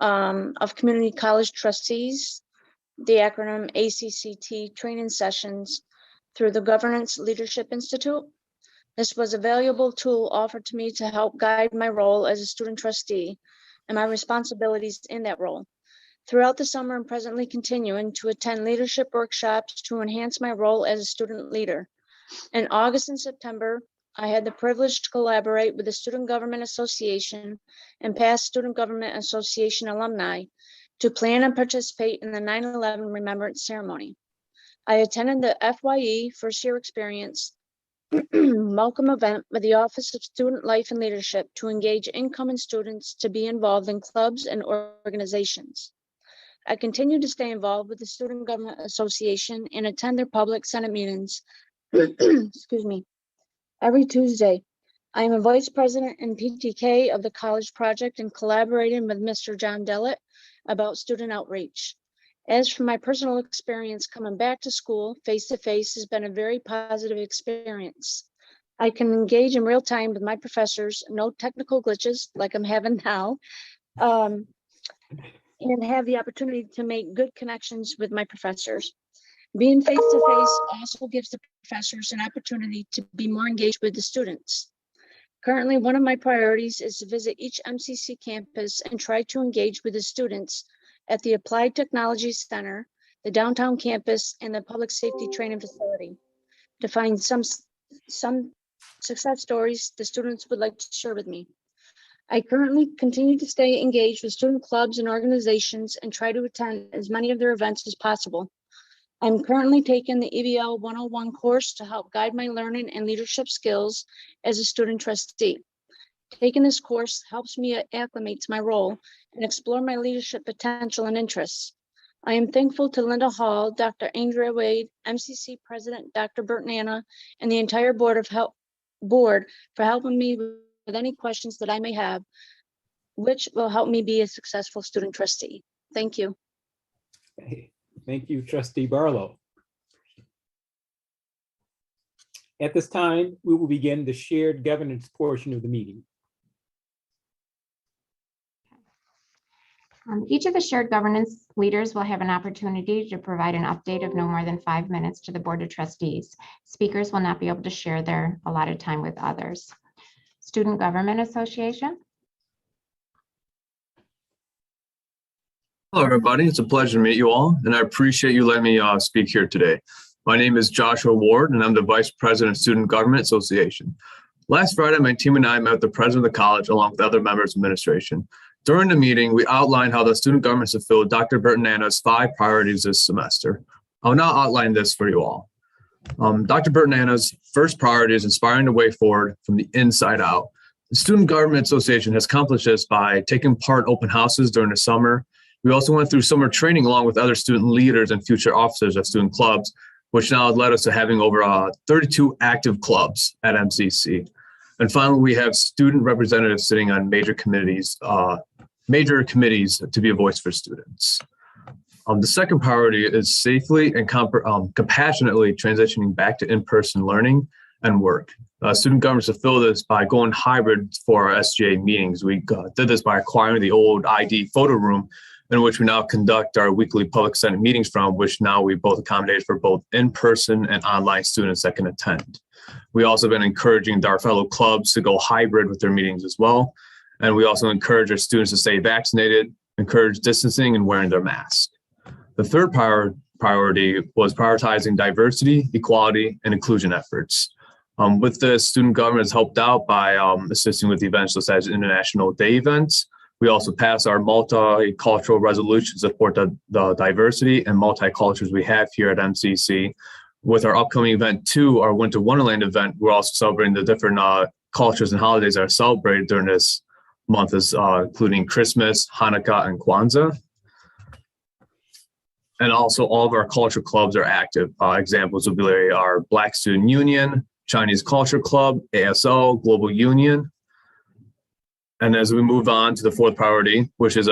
Speaker 16: of Community College Trustees, the acronym ACCT training sessions through the Governance Leadership Institute. This was a valuable tool offered to me to help guide my role as a student trustee and my responsibilities in that role. Throughout the summer, I'm presently continuing to attend leadership workshops to enhance my role as a student leader. In August and September, I had the privilege to collaborate with the Student Government Association and past Student Government Association alumni to plan and participate in the 9/11 Remembrance Ceremony. I attended the FYE First Year Experience welcome event with the Office of Student Life and Leadership to engage incoming students to be involved in clubs and organizations. I continue to stay involved with the Student Government Association and attend their public Senate meetings. Excuse me. Every Tuesday, I am a vice president and PTK of the College Project and collaborating with Mr. John Dellett about student outreach. As for my personal experience coming back to school face-to-face has been a very positive experience. I can engage in real time with my professors, no technical glitches like I'm having now, and have the opportunity to make good connections with my professors. Being face-to-face also gives the professors an opportunity to be more engaged with the students. Currently, one of my priorities is to visit each MCC campus and try to engage with the students at the Applied Technology Center, the downtown campus, and the Public Safety Training Facility to find some success stories the students would like to share with me. I currently continue to stay engaged with student clubs and organizations and try to attend as many of their events as possible. I'm currently taking the EBL 101 course to help guide my learning and leadership skills as a student trustee. Taking this course helps me acclimate to my role and explore my leadership potential and interests. I am thankful to Linda Hall, Dr. Andrea Wade, MCC President Dr. Bert Nana, and the entire board for helping me with any questions that I may have, which will help me be a successful student trustee. Thank you.
Speaker 1: Thank you, Trustee Barlow. At this time, we will begin the shared governance portion of the meeting.
Speaker 17: Each of the shared governance leaders will have an opportunity to provide an update of no more than 5 minutes to the Board of Trustees. Speakers will not be able to share their allotted time with others. Student Government Association.
Speaker 18: Hello, everybody. It's a pleasure to meet you all, and I appreciate you letting me speak here today. My name is Joshua Ward, and I'm the Vice President of Student Government Association. Last Friday, my team and I met with the President of the college along with other members of administration. During the meeting, we outlined how the student governments fulfilled Dr. Bert Nana's 5 priorities this semester. I'll now outline this for you all. Dr. Bert Nana's first priority is inspiring the way forward from the inside out. The Student Government Association has accomplished this by taking part in open houses during the summer. We also went through summer training along with other student leaders and future officers of student clubs, which now led us to having over 32 active clubs at MCC. And finally, we have student representatives sitting on major committees to be a voice for students. The second priority is safely and compassionately transitioning back to in-person learning and work. Student governments fulfill this by going hybrid for our SGA meetings. We did this by acquiring the old ID photo room in which we now conduct our weekly public Senate meetings from, which now we both accommodate for both in-person and online students that can attend. We also been encouraging our fellow clubs to go hybrid with their meetings as well. And we also encourage our students to stay vaccinated, encourage distancing and wearing their mask. The third priority was prioritizing diversity, equality, and inclusion efforts. With this, student government has helped out by assisting with events such as International Day events. We also passed our multicultural resolution to support the diversity and multicultures we have here at MCC. With our upcoming event 2, our Winter Wonderland event, we're also celebrating the different cultures and holidays that are celebrated during this month, including Christmas, Hanukkah, and Kwanzaa. And also all of our culture clubs are active. Examples would be our Black Student Union, Chinese Culture Club, ASO, Global Union. And as we move on to the fourth priority, which is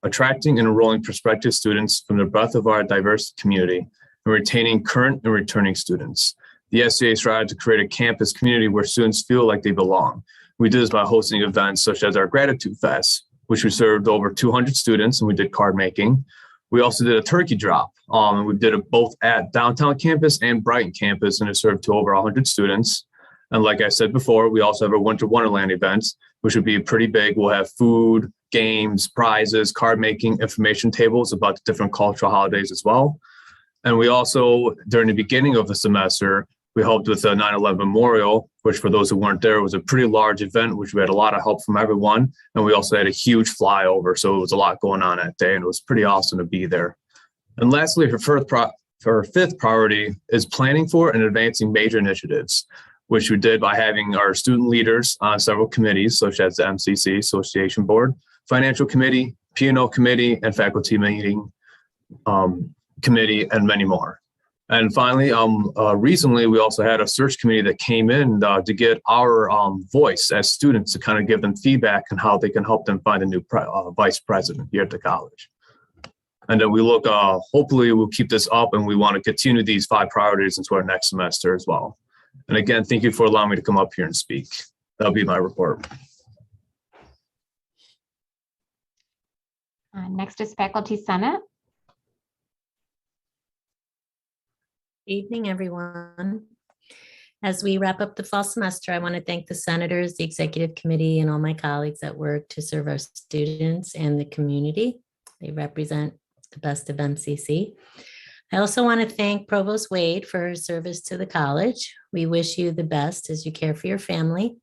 Speaker 18: attracting and enrolling prospective students from the breadth of our diverse community and retaining current and returning students. The SCA strives to create a campus community where students feel like they belong. We did this by hosting events such as our Gratitude Fest, which we served over 200 students and we did card making. We also did a turkey drop. We did it both at downtown campus and Brighton campus, and it served to over 100 students. And like I said before, we also have a Winter Wonderland event, which would be pretty big. We'll have food, games, prizes, card making, information tables about the different cultural holidays as well. And we also, during the beginning of the semester, we helped with the 9/11 Memorial, which for those who weren't there, was a pretty large event, which we had a lot of help from everyone. And we also had a huge flyover. So it was a lot going on that day and it was pretty awesome to be there. And lastly, her fifth priority is planning for and advancing major initiatives, which we did by having our student leaders on several committees, such as the MCC Association Board, Financial Committee, P&O Committee, and Faculty Meeting Committee, and many more. And finally, recently, we also had a search committee that came in to get our voice as students to kind of give them feedback on how they can help them find a new vice president here at the college. And then we look, hopefully we'll keep this up and we want to continue these 5 priorities into our next semester as well. And again, thank you for allowing me to come up here and speak. That'll be my report.
Speaker 17: Next is Faculty Senate.
Speaker 19: Evening, everyone. As we wrap up the fall semester, I want to thank the senators, the executive committee, and all my colleagues that work to serve our students and the community. They represent the best of MCC. I also want to thank Provost Wade for her service to the college. We wish you the best as you care for your family.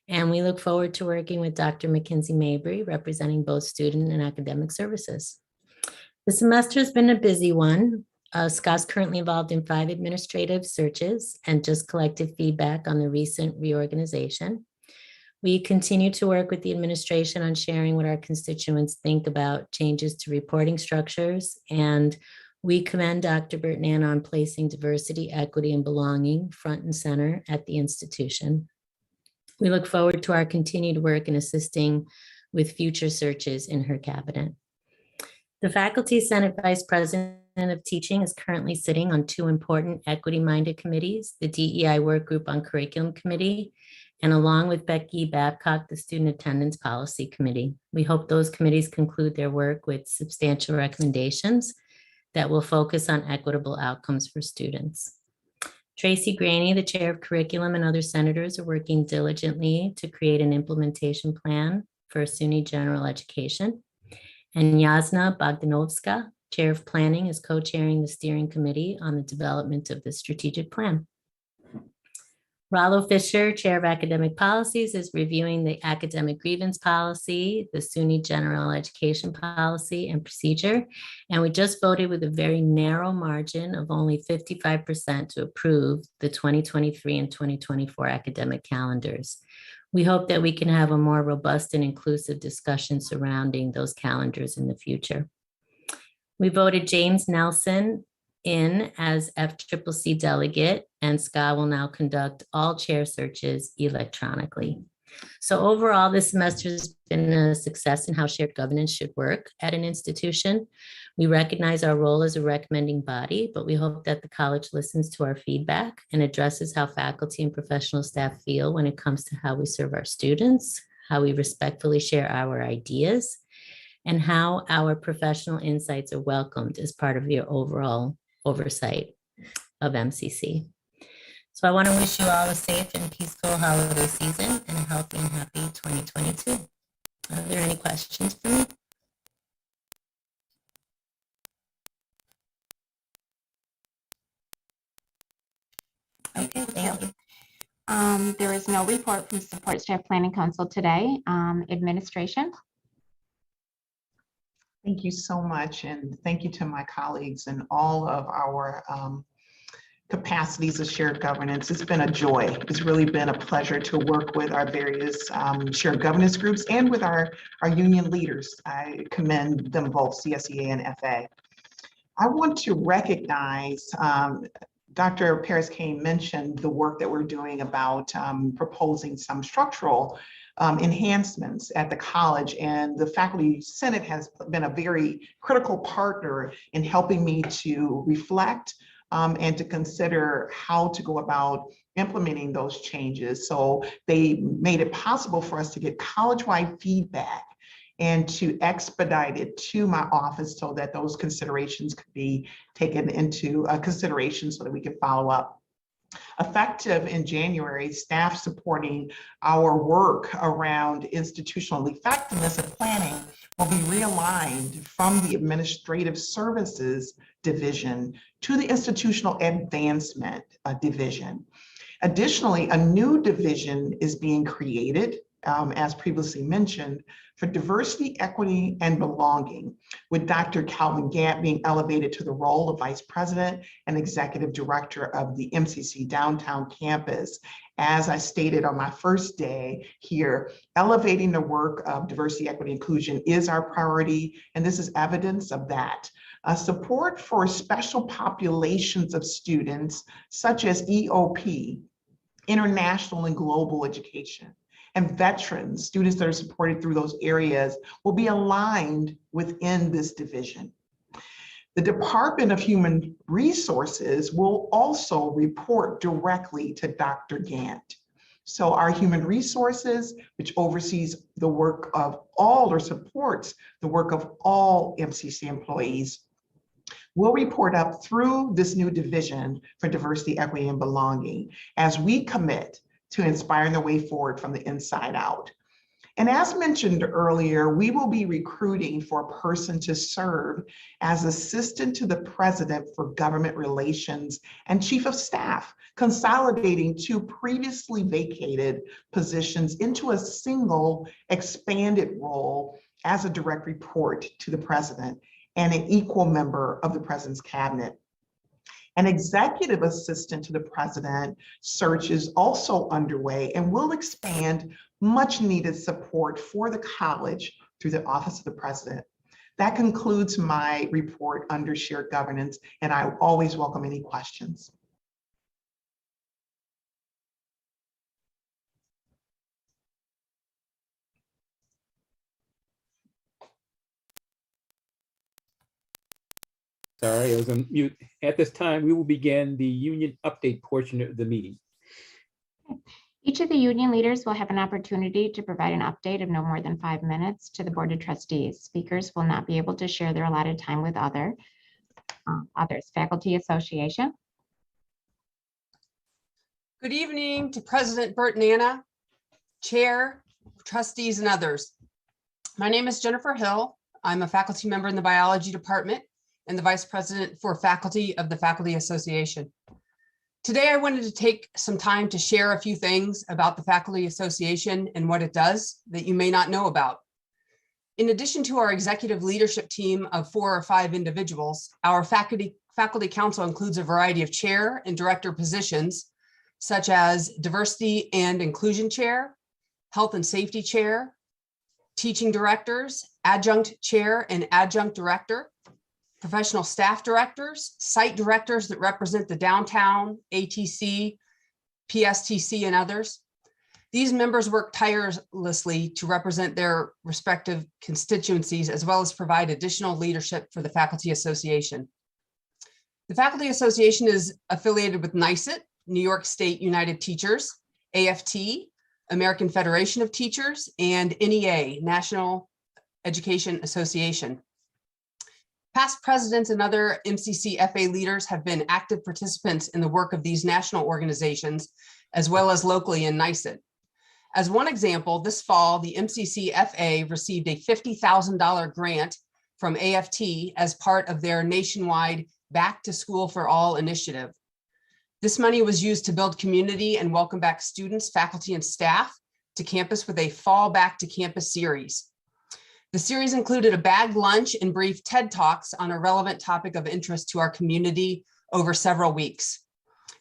Speaker 19: And we look forward to working with Dr. Mackenzie Mabry, representing both student and academic services. The semester has been a busy one. Scott's currently involved in 5 administrative searches and just collected feedback on the recent reorganization. We continue to work with the administration on sharing what our constituents think about changes to reporting structures, and we commend Dr. Bertnan on placing diversity, equity, and belonging front and center at the institution. We look forward to our continued work in assisting with future searches in her cabinet. The Faculty Senate Vice President of Teaching is currently sitting on 2 important equity-minded committees, the DEI Work Group on Curriculum Committee, and along with Becky Babcock, the Student Attendance Policy Committee. We hope those committees conclude their work with substantial recommendations that will focus on equitable outcomes for students. Tracy Graney, the chair of curriculum, and other senators are working diligently to create an implementation plan for SUNY general education. And Yasna Bogdanovska, chair of planning, is co-chairing the steering committee on the development of the strategic plan. Rollo Fisher, chair of academic policies, is reviewing the academic grievance policy, the SUNY general education policy and procedure. And we just voted with a very narrow margin of only 55% to approve the 2023 and 2024 academic calendars. We hope that we can have a more robust and inclusive discussion surrounding those calendars in the future. We voted James Nelson in as FCCC delegate, and SCA will now conduct all chair searches electronically. So overall, this semester has been a success in how shared governance should work at an institution. We recognize our role as a recommending body, but we hope that the college listens to our feedback and addresses how faculty and professional staff feel when it comes to how we serve our students, how we respectfully share our ideas, and how our professional insights are welcomed as part of your overall oversight of MCC. So I want to wish you all a safe and peaceful holiday season and a healthy and happy 2022. Are there any questions for me?
Speaker 17: Okay, thank you. There is no report from Support Staff Planning Council today. Administration.
Speaker 7: Thank you so much, and thank you to my colleagues and all of our capacities of shared governance. It's been a joy. It's really been a pleasure to work with our various shared governance groups and with our union leaders. I commend them both, CSEA and FA. I want to recognize Dr. Paris-Kane mentioned the work that we're doing about proposing some structural enhancements at the college, and the Faculty Senate has been a very critical partner in helping me to reflect and to consider how to go about implementing those changes. So they made it possible for us to get college-wide feedback and to expedite it to my office so that those considerations could be taken into consideration so that we can follow up. Effective in January, staff supporting our work around institutional effectiveness and planning will be realigned from the Administrative Services Division to the Institutional Advancement Division. Additionally, a new division is being created, as previously mentioned, for diversity, equity, and belonging, with Dr. Calvin Gant being elevated to the role of Vice President and Executive Director of the MCC Downtown Campus. As I stated on my first day here, elevating the work of diversity, equity, inclusion is our priority, and this is evidence of that. Support for special populations of students, such as EOP, international and global education, and veterans, students that are supported through those areas, will be aligned within this division. The Department of Human Resources will also report directly to Dr. Gant. So our Human Resources, which oversees the work of all or supports the work of all MCC employees, will report up through this new division for diversity, equity, and belonging as we commit to inspiring the way forward from the inside out. And as mentioned earlier, we will be recruiting for a person to serve as Assistant to the President for Government Relations and Chief of Staff, consolidating two previously vacated positions into a single expanded role as a direct report to the President and an equal member of the President's Cabinet. An executive assistant to the president search is also underway and will expand much needed support for the college through the Office of the President. That concludes my report under shared governance, and I always welcome any questions.
Speaker 1: Sorry, I was on mute. At this time, we will begin the union update portion of the meeting.
Speaker 17: Each of the union leaders will have an opportunity to provide an update of no more than 5 minutes to the Board of Trustees. Speakers will not be able to share their allotted time with others. Faculty Association.
Speaker 20: Good evening to President Bert and Anna, Chair, trustees, and others. My name is Jennifer Hill. I'm a faculty member in the biology department and the Vice President for Faculty of the Faculty Association. Today, I wanted to take some time to share a few things about the Faculty Association and what it does that you may not know about. In addition to our executive leadership team of 4 or 5 individuals, our faculty council includes a variety of chair and director positions, such as diversity and inclusion chair, health and safety chair, teaching directors, adjunct chair and adjunct director, professional staff directors, site directors that represent the downtown, ATC, PSTC, and others. These members work tirelessly to represent their respective constituencies, as well as provide additional leadership for the Faculty Association. The Faculty Association is affiliated with NYSUT, New York State United Teachers, AFT, American Federation of Teachers, and NEA, National Education Association. Past presidents and other MCC FA leaders have been active participants in the work of these national organizations, as well as locally in NYSET. As one example, this fall, the MCC FA received a $50,000 grant from AFT as part of their nationwide Back to School for All initiative. This money was used to build community and welcome back students, faculty, and staff to campus with a Fall Back to Campus series. The series included a bagged lunch and brief TED Talks on a relevant topic of interest to our community over several weeks.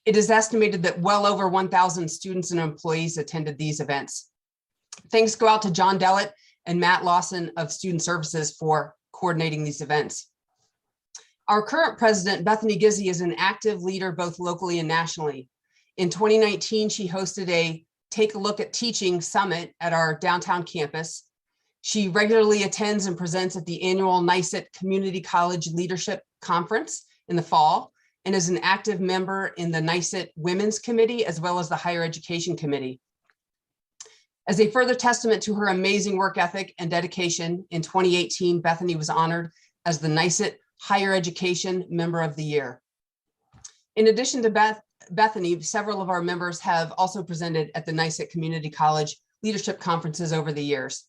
Speaker 20: It is estimated that well over 1,000 students and employees attended these events. Thanks go out to John Dellett and Matt Lawson of Student Services for coordinating these events. Our current president, Bethany Gizzi, is an active leader both locally and nationally. In 2019, she hosted a Take a Look at Teaching Summit at our downtown campus. She regularly attends and presents at the annual NYSET Community College Leadership Conference in the fall, and is an active member in the NYSET Women's Committee, as well as the Higher Education Committee. As a further testament to her amazing work ethic and dedication, in 2018, Bethany was honored as the NYSET Higher Education Member of the Year. In addition to Bethany, several of our members have also presented at the NYSET Community College Leadership Conferences over the years.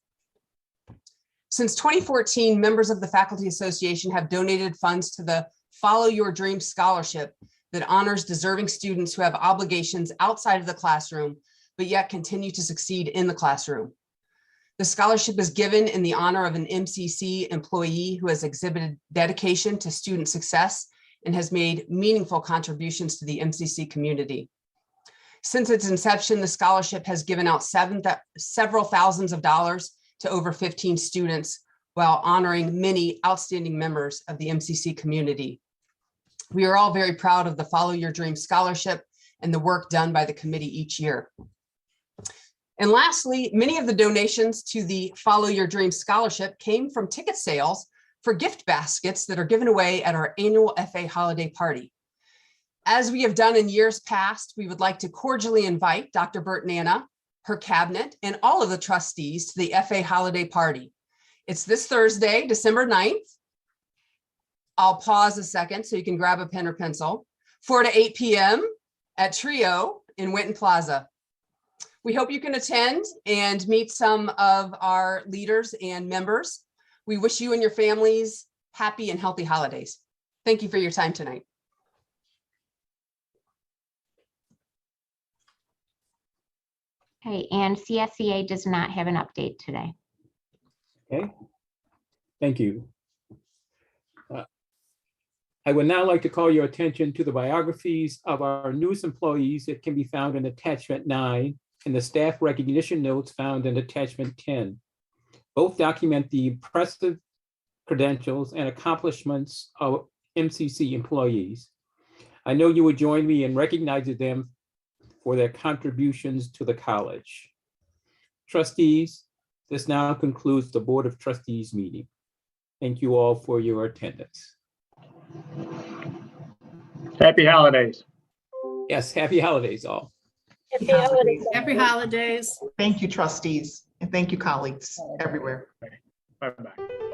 Speaker 20: Since 2014, members of the Faculty Association have donated funds to the Follow Your Dream Scholarship that honors deserving students who have obligations outside of the classroom, but yet continue to succeed in the classroom. The scholarship is given in the honor of an MCC employee who has exhibited dedication to student success and has made meaningful contributions to the MCC community. Since its inception, the scholarship has given out several thousands of dollars to over 15 students while honoring many outstanding members of the MCC community. We are all very proud of the Follow Your Dream Scholarship and the work done by the committee each year. And lastly, many of the donations to the Follow Your Dream Scholarship came from ticket sales for gift baskets that are given away at our annual FA holiday party. As we have done in years past, we would like to cordially invite Dr. Burt Nana, her cabinet, and all of the trustees to the FA holiday party. It's this Thursday, December 9th. I'll pause a second so you can grab a pen or pencil. 4 to 8 p.m. at Trio in Winton Plaza. We hope you can attend and meet some of our leaders and members. We wish you and your families happy and healthy holidays. Thank you for your time tonight.
Speaker 17: Okay, and CSEA does not have an update today.
Speaker 1: Okay, thank you. I would now like to call your attention to the biographies of our newest employees that can be found in attachment 9 and the staff recognition notes found in attachment 10. Both document the impressive credentials and accomplishments of MCC employees. I know you would join me in recognizing them for their contributions to the college. Trustees, this now concludes the Board of Trustees meeting. Thank you all for your attendance.
Speaker 8: Happy holidays.
Speaker 1: Yes, happy holidays all.
Speaker 3: Happy holidays. Happy holidays.
Speaker 7: Thank you, trustees, and thank you, colleagues everywhere.
Speaker 8: Bye-bye.